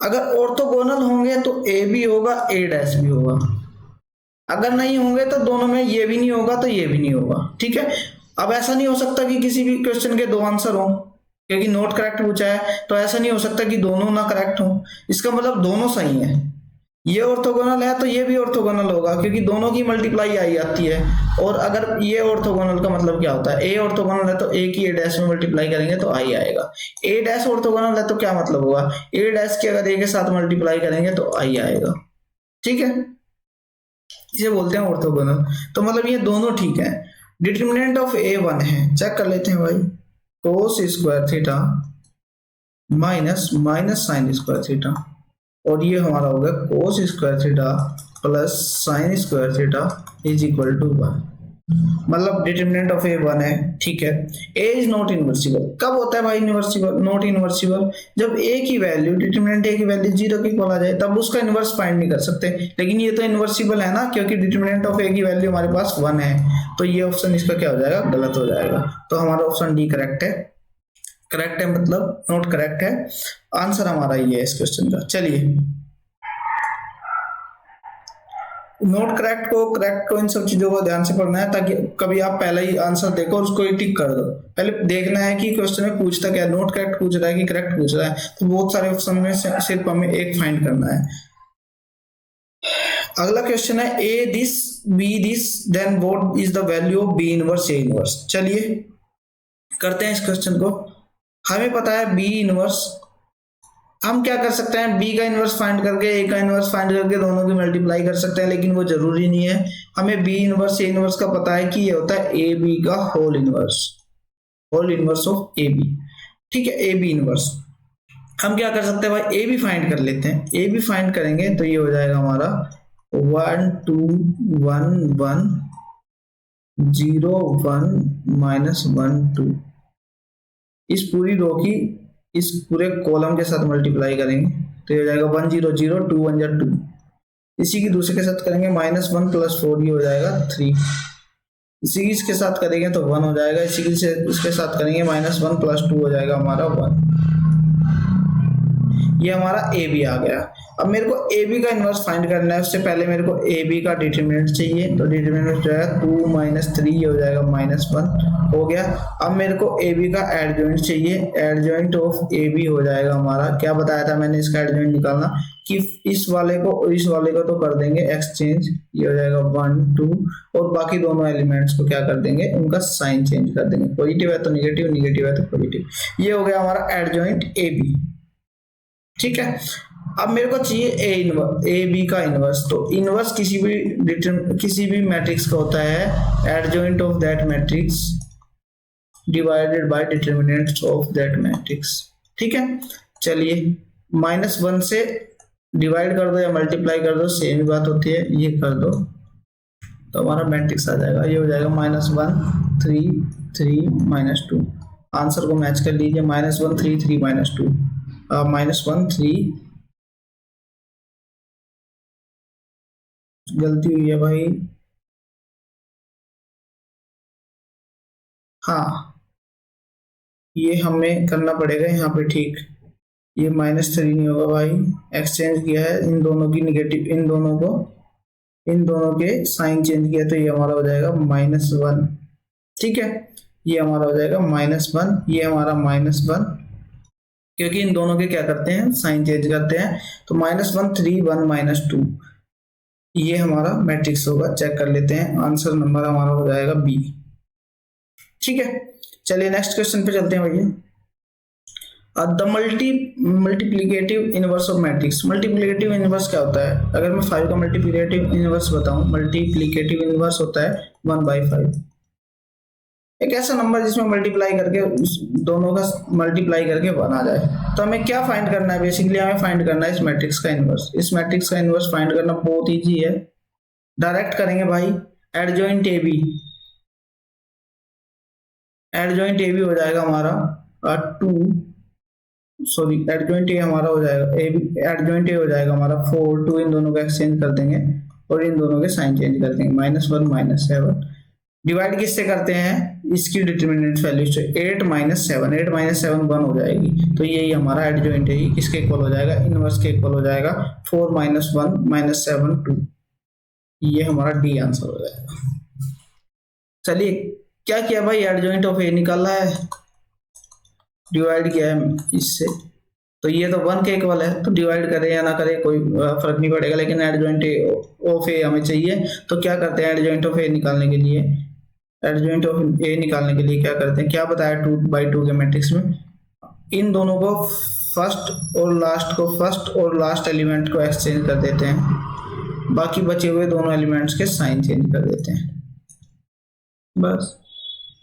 अगर ऑर्थोगोनल होंगे तो a भी होगा a डैश भी होगा, अगर नहीं होंगे तो दोनों में ये भी नहीं होगा तो ये भी नहीं होगा। ठीक है, अब ऐसा नहीं हो सकता कि किसी भी क्वेश्चन के दो आंसर हो, क्योंकि नोट करेक्ट पूछा है तो ऐसा नहीं हो सकता कि दोनों ना करेक्ट हो। इसका मतलब दोनों सही है। ये ऑर्थोगोनल है तो ये भी ऑर्थोगोनल होगा, क्योंकि दोनों की मल्टीप्लाई आई आती है। और अगर ये ऑर्थोगोनल का मतलब क्या होता है? ए ऑर्थोगोनल है तो ए की ए डैश में मल्टीप्लाई करेंगे तो आई आएगा। ए डैश ऑर्थोगोनल है तो क्या मतलब होगा? ए डैश की अगर ए के साथ मल्टीप्लाई करेंगे तो आई आएगा। ठीक है, इसे बोलते हैं ऑर्थोगोनल। तो मतलब ये दोनों ठीक है। डिटरमिनेंट ऑफ ए 1 है, चेक कर लेते हैं भाई। cos square theta minus sine square theta, और ये हमारा हो गया cos square theta plus sine square theta is equal to 1। मतलब डिटरमिनेंट ऑफ ए 1 है। ठीक है, a इज नॉट इनवर्सिबल। कब होता है भाई इनवर्सिबल, नॉट इनवर्सिबल? जब a की वैल्यू, डिटरमिनेंट a की वैल्यू 0 की इक्वल आ जाए, तब उसका इनवर्स फाइंड नहीं कर सकते। लेकिन ये तो इनवर्सिबल है ना, क्योंकि डिटरमिनेंट ऑफ a की वैल्यू हमारे पास 1 है। तो ये ऑप्शन इसका क्या हो जाएगा? गलत हो जाएगा। तो हमारा ऑप्शन डी करेक्ट है। करेक्ट है मतलब नॉट करेक्ट है। आंसर हमारा ये है इस क्वेश्चन का। चलिए, नोट करेक्ट को इन सब चीजों को ध्यान से पढ़ना है, ताकि कभी आप पहले ही आंसर देखो और उसको ही टिक कर दो। पहले देखना है कि क्वेश्चन में पूछता क्या, नोट करेक्ट पूछ रहा है कि करेक्ट पूछ रहा है। तो बहुत सारे ऑप्शन में सिर्फ हमें एक फाइंड करना है। अगला क्वेश्चन है A this B this, then what is the value of B inverse A inverse. चलिए करते हैं इस क्वेश्चन को। हमें पता है बी इनवर्स, हम क्या कर सकते हैं? बी का इनवर्स फाइंड करके ए का इनवर्स फाइंड करके दोनों की मल्टीप्लाई कर सकते हैं, लेकिन वो जरूरी नहीं है। हमें बी इनवर्स ए इनवर्स का पता है कि ये होता है ए बी का whole inverse of A B. ठीक है, ए बी इनवर्स हम क्या कर सकते हैं भाई? ए बी फाइंड कर लेते हैं। ए बी फाइंड करेंगे तो ये हो जाएगा हमारा 1 2 1 1 0 1 -1 2। इस पूरी रो की इस पूरे कॉलम के साथ मल्टीप्लाई करेंगे तो ये हो जाएगा 1 0 0 2 1 2। इसी की दूसरे के साथ करेंगे -1 + 4, ये हो जाएगा 3। इसी की इसके साथ करेंगे तो 1 हो जाएगा। इसी की इसके साथ करेंगे -1 + 2 हो जाएगा हमारा 1। ये हमारा ए बी आ गया। अब मेरे को ए बी का इनवर्स फाइंड करना है। उससे पहले मेरे को ए बी का डिटरमिनेंट चाहिए। तो डिटरमिनेंट जो है 2 - 3 ये हो जाएगा -1 हो गया। अब मेरे को ए बी का एडजॉइंट चाहिए। एडजॉइंट ऑफ ए बी हो जाएगा हमारा, क्या बताया था मैंने इसका एडजॉइंट निकालना, कि इस वाले को तो कर देंगे एक्सचेंज, ये हो जाएगा 1 2, और बाकी दोनों एलिमेंट्स को क्या कर देंगे? उनका साइन चेंज कर देंगे। पॉजिटिव है तो निगेटिव, निगेटिव है तो पॉजिटिव। ये हो गया हमारा एडजॉइंट ए बी। ठीक है, अब मेरे को चाहिए ए बी का इनवर्स। तो इनवर्स किसी भी मैट्रिक्स का होता है adjoint of that matrix divided by determinant of that matrix. ठीक है, चलिए -1 से डिवाइड कर दो या मल्टीप्लाई कर दो, सेम ही बात होती है, ये कर दो तो हमारा मैट्रिक्स आ जाएगा। ये हो जाएगा -1 3 3 -2। आंसर को मैच कर लीजिए, -1 3 3 -2, -1 3, गलती हुई है भाई, हाँ ये हमें करना पड़ेगा यहाँ पे, ठीक। ये -3 नहीं होगा भाई, एक्सचेंज किया है इन दोनों की निगेटिव, इन दोनों के साइन चेंज किया, तो ये हमारा हो जाएगा -1, ठीक है। ये हमारा हो जाएगा -1, ये हमारा -1, क्योंकि इन दोनों के क्या करते हैं, साइन चेंज करते हैं। तो -1 3 1 -2 ये हमारा मैट्रिक्स होगा। चेक कर लेते हैं, आंसर नंबर हमारा हो जाएगा बी, ठीक है। चलिए नेक्स्ट क्वेश्चन पे चलते हैं भैया। The multiplicative inverse of matrix. Multiplicative inverse क्या होता है? अगर मैं 5 का मल्टीप्लिकेटिव इनवर्स बताऊं, मल्टीप्लिकेटिव इनवर्स होता है 1/5। एक ऐसा नंबर जिसमें मल्टीप्लाई करके दोनों का मल्टीप्लाई करके 1 आ जाए। तो हमें क्या फाइंड करना है? बेसिकली हमें फाइंड करना है इस मैट्रिक्स का इनवर्स। इस मैट्रिक्स का इनवर्स फाइंड करना बहुत ईजी है, डायरेक्ट करेंगे भाई। Adjoint A B, adjoint A B हो जाएगा हमारा 2, सॉरी एडजॉइंट ए हमारा हो जाएगा एडजॉइंट ए हो जाएगा हमारा 4, 2 इन दोनों का एक्सचेंज कर देंगे और इन दोनों के साइन चेंज कर देंगे, -1 -7। डिवाइड किससे करते हैं? इसकी डिटरमिनेंट वैल्यू से 8 -7, 8 -7 1 हो जाएगी। तो यही हमारा एडजॉइंट है, किसके इक्वल हो जाएगा? इनवर्स के इक्वल हो जाएगा। 4 -1 -7 2, ये हमारा डी आंसर हो जाएगा। चलिए क्या किया भाई, एडजॉइंट ऑफ ए निकाला है, डिवाइड किया है इससे, तो ये तो 1 के इक्वल है, तो डिवाइड करे या ना करे कोई फर्क नहीं पड़ेगा, लेकिन एडजॉइंट ऑफ ए हमें चाहिए। तो क्या करते हैं, एडजॉइंट ऑफ ए निकालने के लिए, एडजॉइंट ऑफ ए निकालने के लिए क्या करते हैं, क्या बताया 2/2 के मैट्रिक्स में, इन दोनों को फर्स्ट और लास्ट एलिमेंट को एक्सचेंज कर देते हैं, बाकी बचे हुए दोनों एलिमेंट्स के साइन चेंज कर देते हैं, बस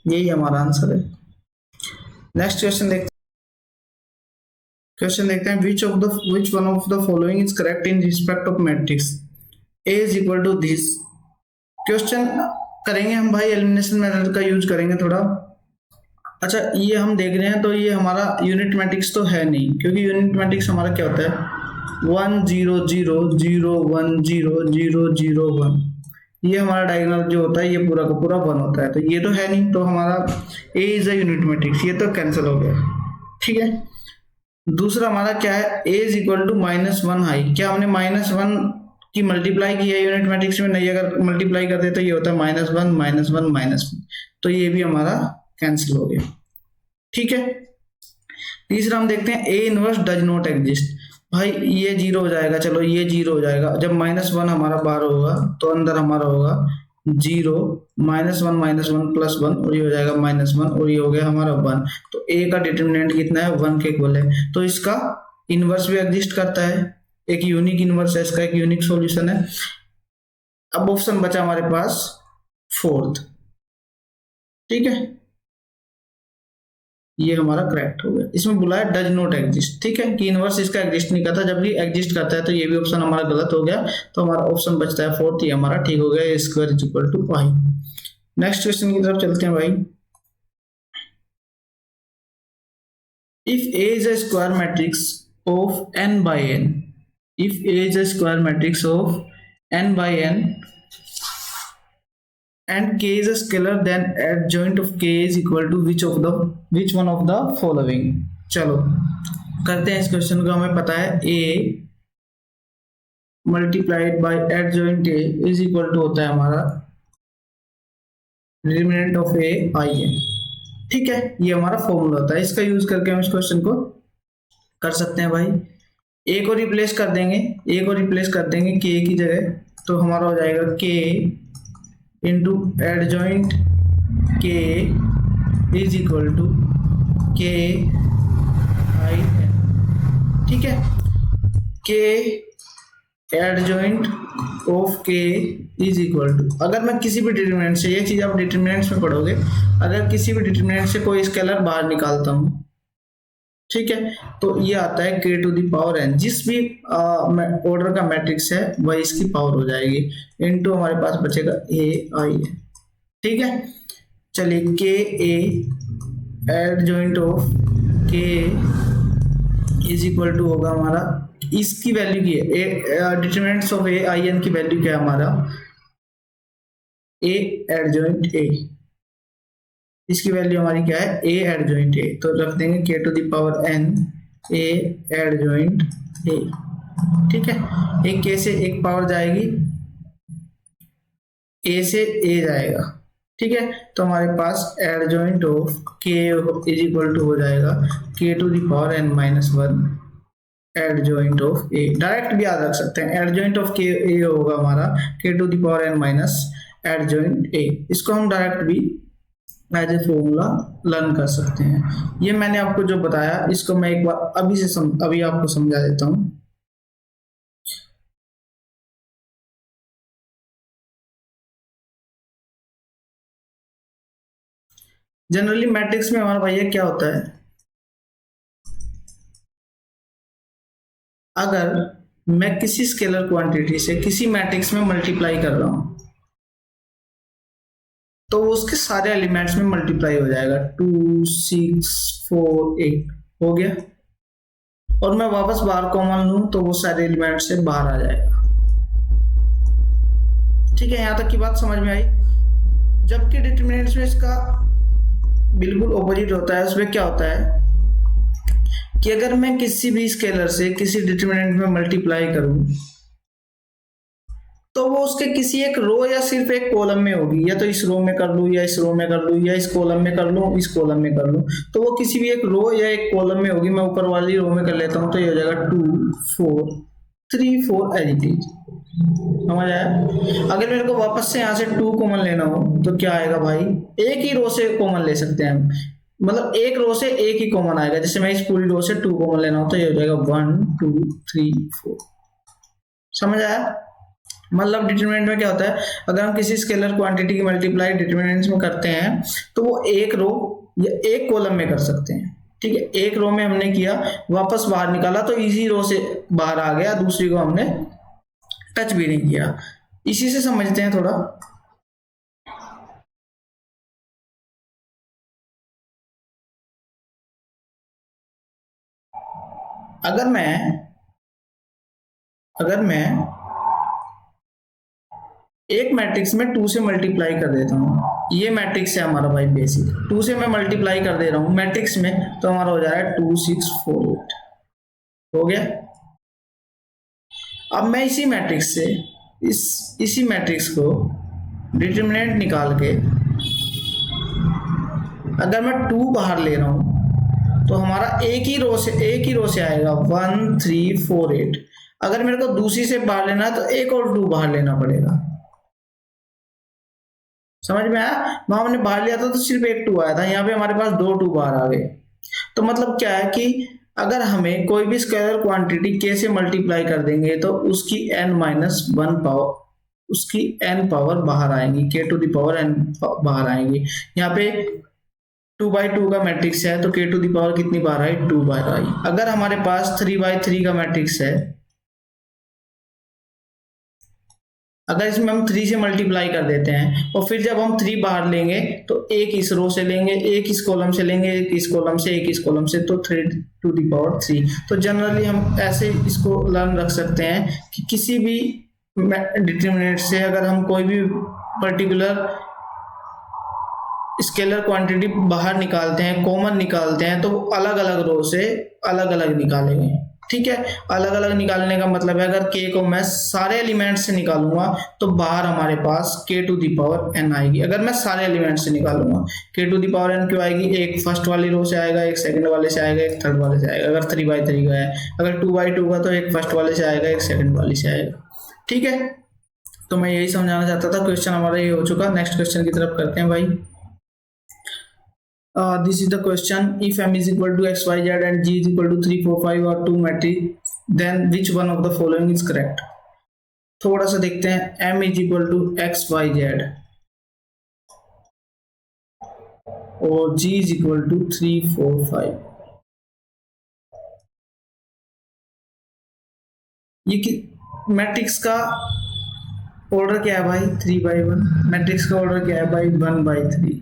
यही हमारा आंसर है। नेक्स्ट क्वेश्चन देखते हैं which one of the following is correct in respect of matrix A is equal to this। Question करेंगे हम भाई, एलिमिनेशन मेथड का यूज करेंगे थोड़ा। अच्छा ये हम देख रहे हैं, तो ये हमारा यूनिट मैट्रिक्स तो है नहीं, क्योंकि यूनिट मैट्रिक्स हमारा क्या होता है 1 0 0 0 1 0 0 0 1। ये हमारा डायगोनल जो होता है ये पूरा का पूरा 1 होता है, तो ये तो है नहीं, तो हमारा A is a unit matrix, ये तो कैंसिल हो गया, ठीक है। दूसरा हमारा क्या है, A इज इक्वल टू -1 हाई। क्या हमने -1 की मल्टीप्लाई की है यूनिट मैट्रिक्स में? नहीं, अगर मल्टीप्लाई करते तो ये होता है -1 -1 -1, तो ये भी हमारा कैंसिल हो गया, ठीक है। तीसरा हम देखते हैं A inverse does not exist. भाई ये 0 हो जाएगा, चलो ये 0 हो जाएगा, जब -1 हमारा बाहर होगा तो अंदर हमारा होगा 0 -1 -1 +1, और ये हो जाएगा -1 और ये हो गया हमारा 1। तो A का डिटरमिनेंट कितना है? 1 के इक्वल है, तो इसका इनवर्स भी एग्जिस्ट करता है, एक यूनिक इनवर्स है इसका, एक यूनिक सॉल्यूशन है। अब ऑप्शन बचा हमारे पास 4th, ठीक है, ये हमारा करेक्ट हो गया। इसमें बुलाया डज नॉट एग्जिस्ट, ठीक है, कि इनवर्स इसका एग्जिस्ट नहीं करता, जबकि एग्जिस्ट करता है, तो ये भी ऑप्शन हमारा गलत हो गया। तो हमारा ऑप्शन बचता है 4th, ये हमारा ठीक हो गया, square is equal to pi. Next question की तरफ चलते हैं भाई। If A is a square matrix of n by n, if A is a square matrix of n by n and K is a scalar, then adjoint of K is equal to which one of the following। चलो करते हैं इस question को। हमें पता है A multiplied by adjoint A is equal to होता है हमारा डिटरमिनेंट ऑफ A IN, ठीक है, ये हमारा फॉर्मूला होता है। इसका यूज करके हम इस क्वेश्चन को कर सकते हैं भाई। A को रिप्लेस कर देंगे K की जगह, तो हमारा हो जाएगा K into adjoint K is equal to K IN, ठीक है। K adjoint of K is equal to, अगर मैं किसी भी डिटरमिनेंट से, ये चीज आप डिटरमिनेंट्स में पढ़ोगे, अगर किसी भी डिटरमिनेंट से कोई स्केलर बाहर निकालता हूं, ठीक है, तो ये आता है k to the power n, जिस भी ऑर्डर का मैट्रिक्स है वही इसकी पावर हो जाएगी, इनटू हमारे पास बचेगा a i है। ठीक है, चलिए k a adjoint of k is equal to होगा हमारा, इसकी वैल्यू की है determinants of a i n की वैल्यू क्या है हमारा, a एड जॉइंट a, इसकी वैल्यू हमारी क्या है a एड जॉइंट a, तो रख देंगे k to the power n a adjoint a। ठीक है, एक k से एक पावर जाएगी, a से a जाएगा। ठीक है, तो हमारे पास adjoint of k is equal to हो जाएगा k to the power n minus 1 adjoint of a, direct भी याद रख सकते हैं, adjoint of k a होगा हमारा k to the power n minus adjoint a, इसको हम डायरेक्ट भी एज ए फॉर्मूला लर्न कर सकते हैं। ये मैंने आपको जो बताया इसको मैं एक बार अभी आपको समझा देता हूं। जनरली मैट्रिक्स में हमारा भैया क्या होता है, अगर मैं किसी स्केलर क्वांटिटी से किसी मैट्रिक्स में मल्टीप्लाई कर रहा हूं तो उसके सारे एलिमेंट्स में मल्टीप्लाई हो जाएगा, 2 6 4 8 हो गया, और मैं वापस बाहर कॉमन लूं तो वो सारे एलिमेंट से बाहर आ जाएगा। ठीक है, यहां तक की बात समझ में आई। जबकि डिटरमिनेंट्स में इसका बिल्कुल ऑपोजिट होता है, उसमें क्या होता है कि अगर मैं किसी भी स्केलर से किसी डिटरमिनेंट में मल्टीप्लाई करूं तो वो उसके किसी एक रो या सिर्फ एक कॉलम में होगी, या तो इस रो में कर लूं या इस रो में कर लूं या इस कॉलम में कर लूं इस कॉलम में कर लूं, तो वो किसी भी एक रो या एक कॉलम में होगी। मैं ऊपर वाली रो में कर लेता हूं तो ये हो जाएगा 2 4 3 4 एज इट इज। समझ आया? अगर मेरे को वापस से यहाँ से 2 कॉमन लेना हो तो क्या आएगा भाई, एक ही रो से कॉमन ले सकते हैं, मतलब एक रो से एक ही कॉमन आएगा। जैसे मैं इस पूरी रो से 2 कॉमन लेना हो तो ये हो जाएगा 1 2 3 4। समझ आया? मतलब डिटरमिनेंट में क्या होता है, अगर हम किसी स्केलर क्वांटिटी की मल्टीप्लाई डिटरमिनेंट्स में करते हैं तो वो एक रो या एक कॉलम में कर सकते हैं। ठीक है, एक रो में हमने किया, वापस बाहर निकाला तो इसी रो से बाहर आ गया, दूसरी को हमने टच भी नहीं किया। इसी से समझते हैं थोड़ा। अगर मैं एक मैट्रिक्स में 2 से मल्टीप्लाई कर देता हूं, ये मैट्रिक्स है हमारा भाई बेसिक, 2 से मैं मल्टीप्लाई कर दे रहा हूं मैट्रिक्स में, तो हमारा हो जा रहा है 2 6 4 8 हो गया। अब मैं इसी मैट्रिक्स से इसी मैट्रिक्स को डिटरमिनेंट निकाल के अगर मैं 2 बाहर ले रहा हूं तो हमारा एक ही रो से आएगा 1 3 4 8। अगर मेरे को दूसरी से बाहर लेना है तो एक और 2 बाहर लेना पड़ेगा। समझ में आया? वहां हमने बाहर लिया था तो सिर्फ एक 2 आया था, यहाँ पे हमारे पास 2 2 बाहर आ गए। तो मतलब क्या है कि अगर हमें कोई भी स्केलर क्वांटिटी k से मल्टीप्लाई कर देंगे तो उसकी n-1 पावर, उसकी n पावर बाहर आएंगी, k to the power n बाहर आएंगी। यहाँ पे 2/2 का मैट्रिक्स है तो k टू द पावर कितनी बार आई, 2 बार आई। अगर हमारे पास 3/3 का मैट्रिक्स है, अगर इसमें हम 3 से मल्टीप्लाई कर देते हैं और फिर जब हम 3 बाहर लेंगे तो एक इस रो से लेंगे, एक इस कॉलम से लेंगे, एक इस कॉलम से, एक इस कॉलम से, तो 3 टू द पावर 3। तो जनरली हम ऐसे इसको लर्न रख सकते हैं कि किसी भी डिटरमिनेंट से अगर हम कोई भी पर्टिकुलर स्केलर क्वांटिटी बाहर निकालते हैं, कॉमन निकालते हैं, तो अलग अलग रो से अलग अलग निकालेंगे। ठीक है, अलग अलग निकालने का मतलब है अगर k को मैं सारे एलिमेंट से निकालूंगा तो बाहर हमारे पास k to the power n आएगी। अगर मैं सारे एलिमेंट से निकालूंगा k to the power n क्यों आएगी, एक फर्स्ट वाली रो से आएगा, एक सेकंड वाले से आएगा, एक थर्ड वाले से आएगा। अगर 3/3 का है, अगर 2/2 का तो एक फर्स्ट वाले से आएगा, एक सेकंड वाले से आएगा। ठीक है, तो मैं यही समझाना चाहता था। क्वेश्चन हमारा ये हो चुका। नेक्स्ट क्वेश्चन की तरफ करते हैं भाई। This is the question: if m is equal to x y z and g is equal to 3 4 5 or 2 matrix, then which one of the following is correct? थोड़ा सा देखते हैं। m is equal to x y z और g is equal to 3 4 5। ये matrix का order क्या है भाई, 3/1। मैट्रिक्स का ऑर्डर क्या है भाई, 1/3।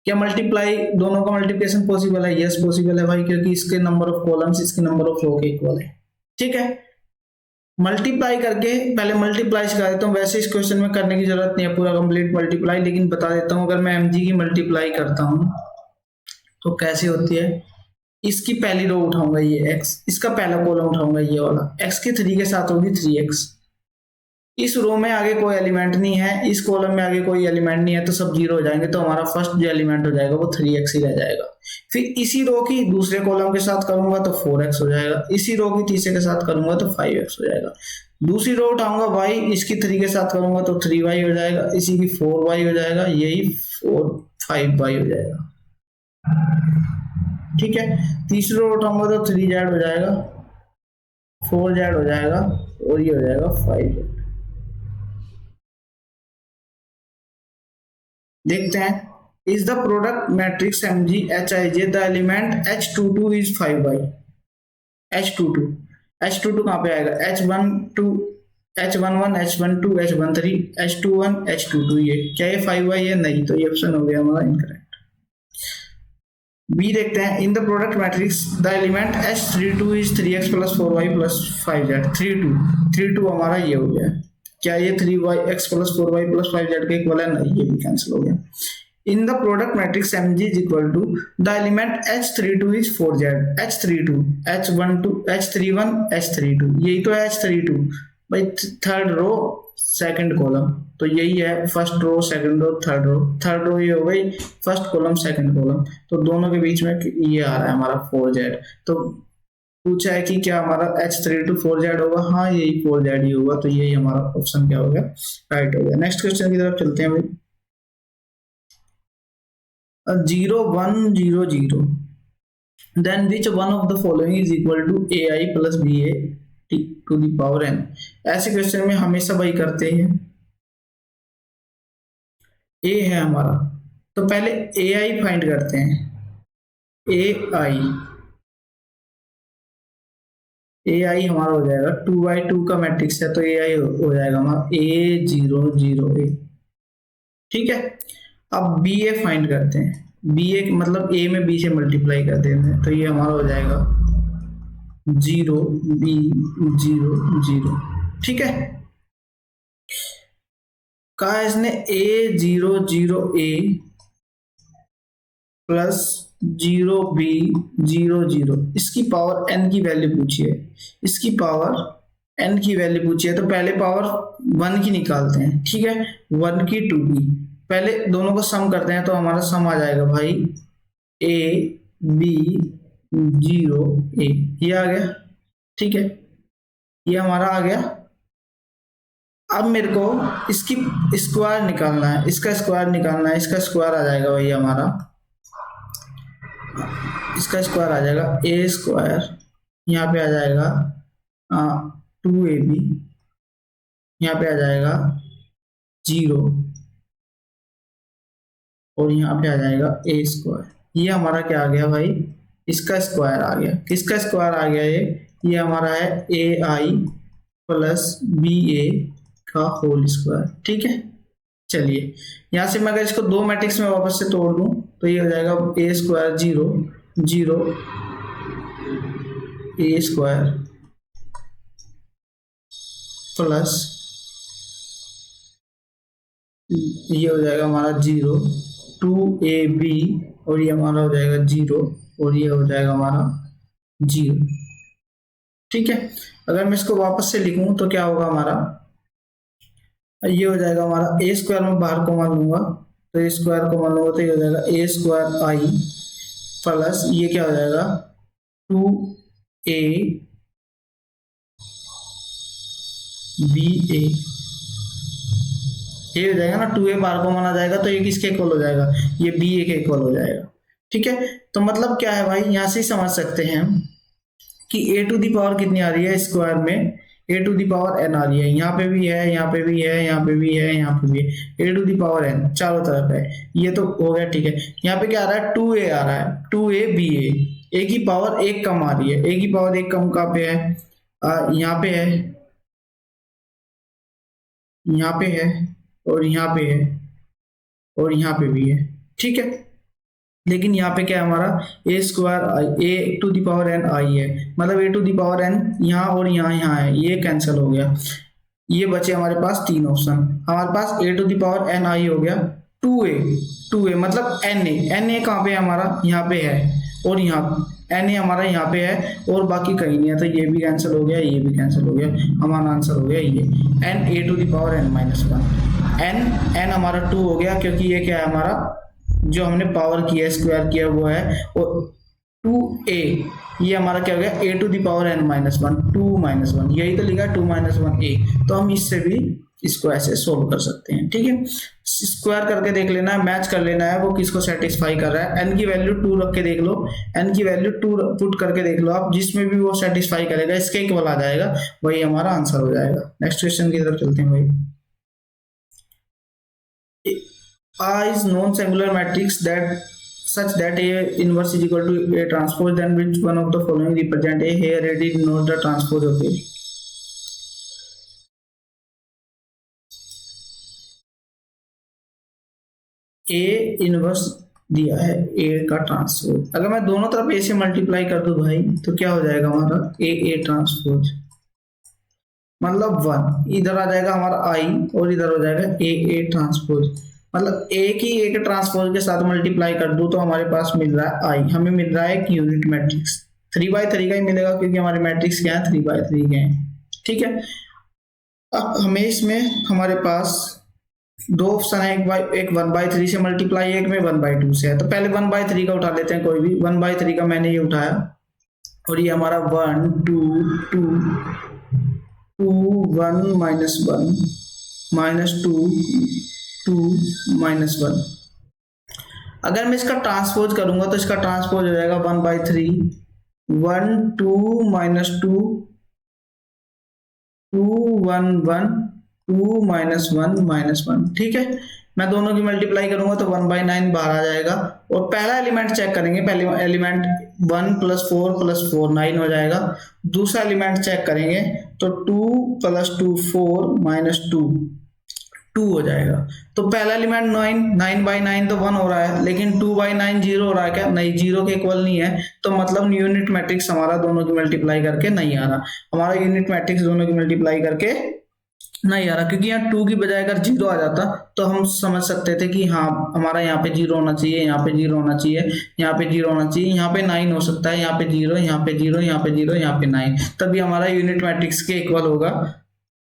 क्या मल्टीप्लाई दोनों का मल्टीप्लिकेशन पॉसिबल है? यस पॉसिबल है भाई, क्योंकि इसके नंबर ऑफ कॉलम्स इसके नंबर ऑफ रो के इक्वल है। ठीक है, मल्टीप्लाई करके पहले मल्टीप्लाई सिखा देता हूँ। वैसे इस क्वेश्चन में करने की जरूरत नहीं है पूरा कंप्लीट मल्टीप्लाई, लेकिन बता देता हूँ। अगर मैं mg की मल्टीप्लाई करता हूँ तो कैसे होती है। इसकी पहली रो उठाऊंगा ये x, इसका पहला कॉलम उठाऊंगा ये वाला, x की 3 के साथ होगी 3x। इस रो में आगे कोई एलिमेंट नहीं है, इस कॉलम में आगे कोई एलिमेंट नहीं है, तो सब जीरो हो जाएंगे। तो हमारा फर्स्ट जो एलिमेंट हो जाएगा वो 3x ही रह जाएगा। फिर इसी रो की दूसरे कॉलम के साथ करूंगा तो 4x हो जाएगा, इसी रो की तीसरे के साथ करूंगा तो 5x हो जाएगा। दूसरी रो उठाऊंगा y, इसकी 3 के साथ करूंगा तो 3y हो जाएगा, इसी की 4y हो जाएगा, यही 5y हो जाएगा। ठीक है, तीसरी रो उठाऊंगा तो 3z हो जाएगा, 4z हो जाएगा, और ये हो जाएगा 5z। देखते हैं, is the product matrix mg hij the element h22 is 5y। h22 कहां पे आएगा, h11 h12 h13 h21 h22। ये क्या ये 5y है? नहीं, तो ये ऑप्शन हो गया हमारा इनकरेक्ट। बी देखते हैं, इन the product matrix the element h32 is 3x plus 4y plus 5z। 32 हमारा ये हो गया। क्या ये 3x plus 4y plus 5z के इक्वल है? नहीं, ये भी कैंसिल हो गया। In the product matrix mg is equal to the element h32 is 4z, h32 h12 h31 h32, यही तो है h32 भाई। थर्ड रो सेकंड कॉलम, तो यही है first row second row third row ये हो गई फर्स्ट कॉलम सेकंड कॉलम। तो दोनों के बीच में ये आ रहा है हमारा 4z। तो पूछा है कि क्या हमारा h32 4z होगा? हाँ, यही 4z ही होगा। तो यही हमारा ऑप्शन क्या हो गया, राइट हो गया। नेक्स्ट क्वेश्चन की तरफ चलते हैं भाई। 0 1 0 0 then which one of the following is equal to ai plus ba to the power n। ऐसे क्वेश्चन में हमेशा भाई करते हैं, a है हमारा, तो पहले ai फाइंड करते हैं। ai हमारा हो जाएगा 2/2 का मैट्रिक्स है, तो ai हो जाएगा हमारा a0 0 a। ठीक है, अब ba फाइंड करते हैं। ba मतलब a में b से मल्टीप्लाई कर देते हैं, तो ये हमारा हो जाएगा 0 b 0 0। ठीक है, कहा इसने a0 0 a प्लस 0 b 0 0, इसकी पावर n की वैल्यू पूछी है। इसकी पावर n की वैल्यू पूछी है, तो पहले पावर 1 की निकालते हैं। ठीक है, 1 की 2b, पहले दोनों को सम करते हैं, तो हमारा सम आ जाएगा भाई a b 0 a, ये आ गया। ठीक है, ये हमारा आ गया। अब मेरे को इसकी स्क्वायर निकालना है, इसका स्क्वायर निकालना है। इसका स्क्वायर आ जाएगा भाई हमारा, इसका स्क्वायर आ जाएगा a स्क्वायर, यहाँ पे आ जाएगा 2ab, यहाँ पे आ जाएगा 0, और यहाँ पे आ जाएगा a स्क्वायर। ये हमारा क्या आ गया भाई, इसका स्क्वायर आ गया। किसका स्क्वायर आ गया? ये हमारा है ai प्लस ba का होल स्क्वायर। ठीक है, चलिए यहाँ से मैं अगर इसको दो मैट्रिक्स में वापस से तोड़ दूं तो ये हो जाएगा a square 0 0 a square plus ये हो जाएगा हमारा 0 2ab, और ये हमारा हो जाएगा 0, और ये हो जाएगा हमारा 0। ठीक है, अगर मैं इसको वापस से लिखूं तो क्या होगा हमारा, ये हो जाएगा हमारा a स्क्वायर में बाहर को मान लूंगा, तो a स्क्वायर को मान लूंगा तो ये हो जाएगा a स्क्वायर i प्लस ये क्या हो जाएगा 2a ba, ये हो जाएगा ना, 2a बाहर को माना जाएगा तो ये किसके इक्वल हो जाएगा, ये ba के इक्वल हो जाएगा। ठीक है, तो मतलब क्या है भाई, यहां से ही समझ सकते हैं हम कि a टू दी पावर कितनी आ रही है स्क्वायर में, a to the power n आ रही है। यहाँ पे भी है, यहाँ पे भी है, यहाँ पे भी है, यहाँ पे भी है, a to the power n चारों तरफ है। ये तो हो गया। ठीक है, यहाँ पे क्या आ रहा है, 2a आ रहा है, 2a ba, a की पावर एक कम आ रही है। a की पावर एक कम कहाँ पे है, यहाँ पे है, यहाँ पे है, और यहाँ पे है, और यहाँ पे भी है, ठीक है। लेकिन यहाँ पे क्या है हमारा, A square I, A to the power N I है, मतलब A to the power N यहाँ और यहाँ यहाँ है, ये कैंसिल हो गया। ये बचे हमारे पास तीन ऑप्शन, हमारे पास ए टू द पावर एन आई हो गया, टू ए मतलब एन ए कहाँ पे है हमारा, यहाँ पे है, और यहाँ एन ए हमारा यहाँ पे है, और बाकी कहीं नहीं है, तो ये भी कैंसिल हो गया, ये भी कैंसिल हो गया, हमारा आंसर हो गया ये N A to the power N minus one. N हमारा टू हो गया, क्योंकि ये क्या है हमारा, जो हमने पावर किया स्क्वायर किया वो है, और टू ए ये हमारा क्या हो गया, A to the power N minus one, two minus one, यही तो लिखा टू माइनस वन ए, तो हम इससे भी इसको ऐसे सोल्व कर सकते हैं, ठीक है। स्क्वायर करके देख लेना है, मैच कर लेना है वो किसको सेटिस्फाई कर रहा है। एन की वैल्यू टू रख के देख लो, एन की वैल्यू टू पुट करके देख लो आप, जिसमें भी वो सेटिस्फाई करेगा इसके इक्वल आ जाएगा, वही हमारा आंसर हो जाएगा। नेक्स्ट क्वेश्चन की तरफ चलते हैं भाई। A is non-singular matrix that such that A inverse is equal to A transpose, then which one of the following represent A? Here it is not the transpose of A. A inverse दिया है, A का transpose, अगर मैं दोनों तरफ A से multiply कर दूं भाई तो क्या हो जाएगा हमारा, A ट्रांसपोज मतलब वन, इधर आ जाएगा हमारा I और इधर हो जाएगा A ट्रांसपोज, मतलब एक ही एक ट्रांसपोज के साथ मल्टीप्लाई कर दूं तो हमारे पास मिल रहा है आई, हमें मिल रहा है एक यूनिट मैट्रिक्स, 3x3 का ही मिलेगा क्योंकि हमारे मैट्रिक्स क्या है 3x3 के हैं, ठीक है। अब हमें इसमें हमारे पास दो ऑप्शन है, एक 1/3 से मल्टीप्लाई, एक में 1/2 से है, तो पहले 1/3 का उठा लेते हैं, कोई भी 1/3 का मैंने ये उठाया, और ये हमारा 1 2 2 2 1 -1 -2 2 -1। अगर मैं इसका ट्रांसपोज करूंगा तो इसका ट्रांसपोज हो जाएगा 1/3 1 2 -2 2 1 1 2 -1 -1, ठीक है। मैं दोनों की मल्टीप्लाई करूंगा तो 1/9 बाहर आ जाएगा, और पहला एलिमेंट चेक करेंगे, पहले एलिमेंट 1 + 4 + 4 9 हो जाएगा, दूसरा एलिमेंट चेक करेंगे तो 2 + 2 4 -2 2 हो जाएगा। तो पहला एलिमेंट 9/9 तो 1 हो रहा है, लेकिन 2/9 0 हो रहा है क्या, नहीं, 0 के इक्वल नहीं है, तो मतलब यूनिट मैट्रिक्स हमारा दोनों की मल्टीप्लाई करके नहीं आ रहा, हमारा यूनिट मैट्रिक्स दोनों की मल्टीप्लाई करके नहीं आ रहा, क्योंकि यहाँ 2 की बजाय अगर 0 आ जाता तो हम समझ सकते थे कि हाँ हमारा यहाँ पे 0 होना चाहिए, यहाँ पे 0 होना चाहिए, यहाँ पे 0 होना चाहिए, यहाँ पे 9 हो सकता है, यहाँ पे 0, यहाँ पे 0, यहाँ पे 0, यहाँ पे 9, तभी हमारा यूनिट मैट्रिक्स के इक्वल होगा।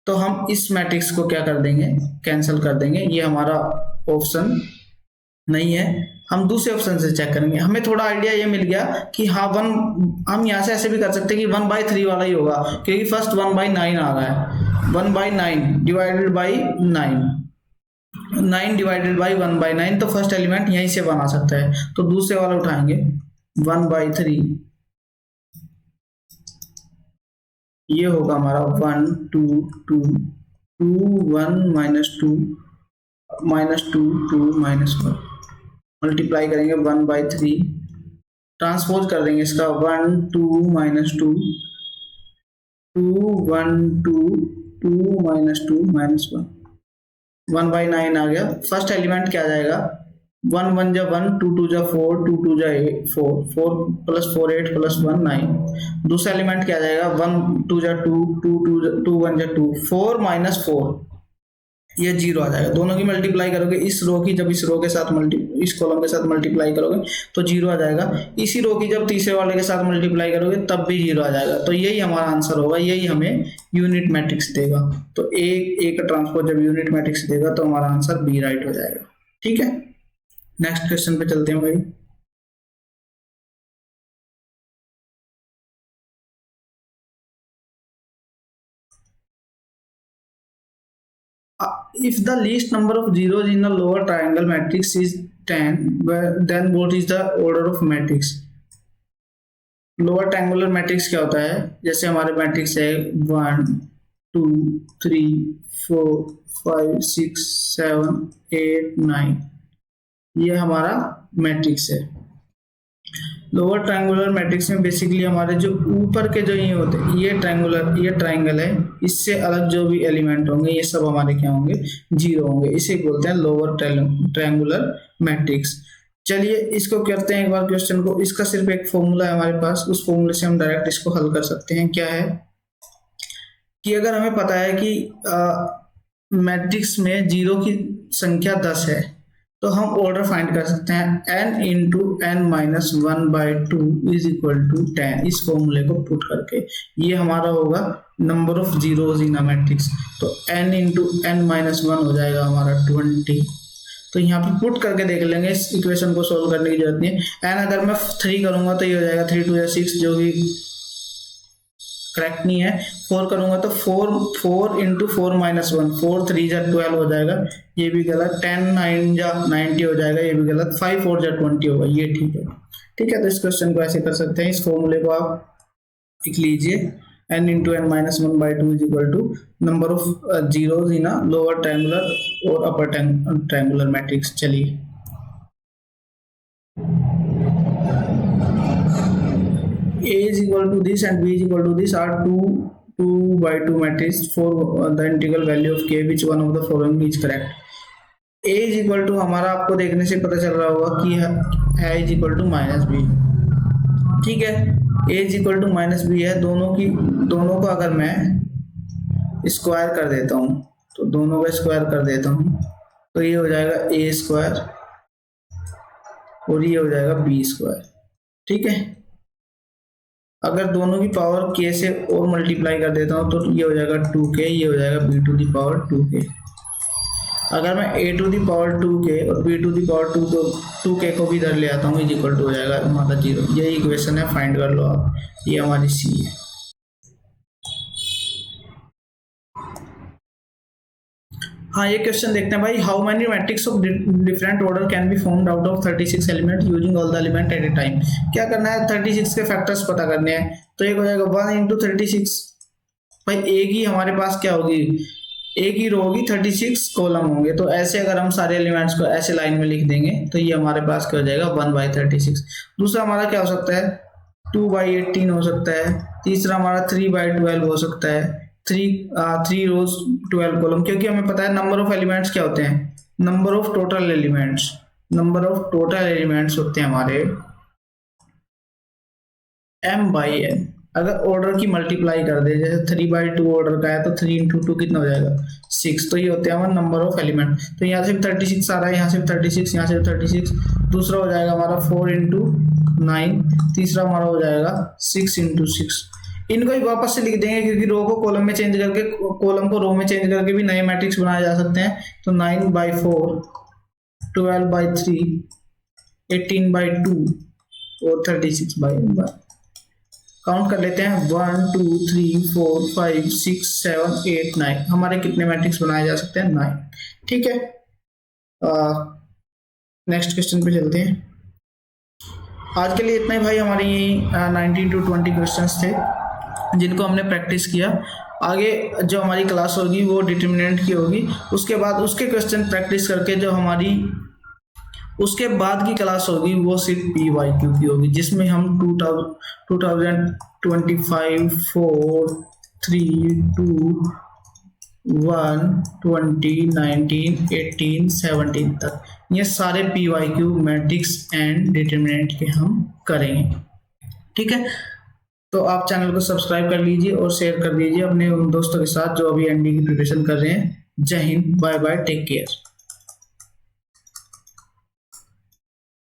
तो हम इस मैट्रिक्स को क्या कर देंगे, कैंसिल कर देंगे, ये हमारा ऑप्शन नहीं है, हम दूसरे ऑप्शन से चेक करेंगे। हमें थोड़ा आइडिया ये मिल गया कि हाँ हम यहाँ से ऐसे भी कर सकते हैं कि 1/3 वाला ही होगा, क्योंकि फर्स्ट 1/9 आ रहा है, 1/9 डिवाइडेड बाई 9 9 डिवाइडेड बाई 1/9, तो फर्स्ट एलिमेंट यहीं से बना सकता है, तो दूसरे वाला उठाएंगे 1/3, ये होगा हमारा 1 2 2 2 1 -2 -2 2 -1, मल्टीप्लाई करेंगे 1/3, ट्रांसपोज कर देंगे इसका 1 2 -2 2 1 2 2 -2 -1, 1/9 आ गया। फर्स्ट एलिमेंट क्या आ जाएगा, 1 1 जा 1 2 2 जा 4 2 2 जा 4 4 + 4 8 + 1 9, दूसरा एलिमेंट क्या आ जाएगा, 1 2 जा 2 2 2 1 जा 2 4 -4, ये 0 आ जाएगा। दोनों की मल्टीप्लाई करोगे, इस रो की जब इस रो के साथ इस कॉलम के साथ मल्टीप्लाई करोगे तो 0 आ जाएगा, इसी रो की जब तीसरे वाले के साथ मल्टीप्लाई करोगे तब भी 0 आ जाएगा, तो यही हमारा आंसर होगा, यही हमें यूनिट मैट्रिक्स देगा। तो एक ट्रांसपोज जब यूनिट मैट्रिक्स देगा तो हमारा आंसर बी राइट हो जाएगा, ठीक है। नेक्स्ट क्वेश्चन पे चलते हैं भाई। If the least number of zeros in a lower triangle matrix is 10, then what is the order of matrix? Lower triangular matrix क्या होता है, जैसे हमारे मैट्रिक्स है 1 2 3 4 5 6 7 8 9, ये हमारा मैट्रिक्स है। लोअर ट्रायंगुलर मैट्रिक्स में बेसिकली हमारे जो ऊपर के जो ये होते हैं, ये ट्रायंगल है, इससे अलग जो भी एलिमेंट होंगे ये सब हमारे क्या होंगे, जीरो होंगे। इसे बोलते हैं लोअर ट्रायंगुलर मैट्रिक्स। चलिए इसको करते हैं एक बार क्वेश्चन को। इसका सिर्फ एक फॉर्मूला है हमारे पास, उस फॉर्मूले से हम डायरेक्ट इसको हल कर सकते हैं। क्या है कि अगर हमें पता है कि मैट्रिक्स में जीरो की संख्या 10 है, तो हम ऑर्डर फाइंड कर सकते हैं n into n minus 1/2 is equal to 10। इस फॉर्मूले को पुट करके ये हमारा होगा number of zeros in a matrix. तो n इंटू n माइनस 1 हो जाएगा हमारा 20। तो यहाँ पे पुट करके देख लेंगे, इस इक्वेशन को सोल्व करने की जरूरत नहीं है। n अगर मैं 3 करूंगा तो ये हो जाएगा 3 2 6, जो भी करेक्ट नहीं है। 4 करूंगा तो 4 इंटू 4 माइनस 1, 4 3 जा 12 हो जाएगा, ये भी गलत। 10 9 जा 90 हो जाएगा, ये भी गलत। 5 4 जा 20 होगा, ये ठीक है। ठीक है, तो इस क्वेश्चन को ऐसे कर सकते हैं। इस फॉर्मूले को आप लिख लीजिए, n into n minus 1/2 is equal to number of zeros in a lower triangular और अपर ट्रायंगुलर मैट्रिक्स। चलिए A is equal to this and B is equal to this are 2/2 matrix for the integral value of k, which one of the following is correct? A is equal to हमारा आपको देखने से पता चल रहा होगा कि है is equal to minus B. ठीक है, A is equal to minus B है। दोनों को अगर मैं स्क्वायर कर देता हूँ, तो दोनों का स्क्वायर कर देता हूँ, तो ये हो जाएगा a स्क्वायर और ये हो जाएगा b स्क्वायर। ठीक है, अगर दोनों की पावर k से और मल्टीप्लाई कर देता हूँ तो ये हो जाएगा 2k, ये हो जाएगा b to the power 2k। अगर मैं a to the power 2k और b to the power 2k को भी इधर ले आता हूँ, इज इक्वल टू हो जाएगा हमारा 0। ये इक्वेशन है, फाइंड कर लो आप, ये हमारी c है। हाँ, ये क्वेश्चन देखते हैं भाई। How many matrix of different order can be formed out of 36 element using all the element at a time. क्या करना है, 36 के फैक्टर्स पता करने हैं। तो एक हो जाएगा 1 इंटू 36। भाई एक ही हमारे पास क्या होगी, एक ही रो होगी, 36 कॉलम होंगे। तो ऐसे अगर हम सारे एलिमेंट्स को ऐसे लाइन में लिख देंगे तो ये हमारे पास क्या हो जाएगा 1/36। दूसरा हमारा क्या हो सकता है, 2/18 हो सकता है। तीसरा हमारा 3/12 हो सकता है। 3 रोज 12 कॉलम, क्योंकि हमें पता है नंबर ऑफ एलिमेंट्स क्या होते हैं, नंबर ऑफ टोटल एलिमेंट्स होते हैं हमारे m/n। अगर ऑर्डर की मल्टीप्लाई कर दे, जैसे 3/2 ऑर्डर का है तो 3 इंटू 2 कितना हो जाएगा 6। तो ये होते हैं हमारे नंबर ऑफ एलिमेंट। तो यहाँ से 36 आ रहा है, यहाँ से 36, यहाँ से 36। दूसरा हो जाएगा हमारा 4 इंटू 9। तीसरा हमारा हो जाएगा 6 इंटू 6। इनको ही वापस से लिख देंगे, क्योंकि रो को कॉलम में चेंज करके, कॉलम को रो में चेंज करके भी नए मैट्रिक्स बनाए जा सकते हैं। तो 9/4, 12/3, 18/2 और 36/1। काउंट कर लेते हैं, 1 2 3 4 5 6 7 8 9। हमारे कितने मैट्रिक्स बनाए जा सकते हैं, 9। ठीक है, नेक्स्ट क्वेश्चन पे चलते हैं। आज के लिए इतना ही भाई। हमारे ये 19 to 20 क्वेश्चंस थे जिनको हमने प्रैक्टिस किया। आगे जो हमारी क्लास होगी वो डिटर्मिनेंट की होगी। उसके बाद उसके क्वेश्चन प्रैक्टिस करके जो हमारी उसके बाद की क्लास होगी वो सिर्फ PYQ की होगी, जिसमें हम 2025 4 3 2 1 20 19 18 17 तक ये सारे PYQ मैट्रिक्स एंड डिटर्मिनेंट के हम करेंगे। ठीक है, तो आप चैनल को सब्सक्राइब कर लीजिए और शेयर कर दीजिए अपने उन दोस्तों के साथ जो अभी ND की प्रिपरेशन कर रहे हैं। जय हिंद, बाय बाय, टेक केयर।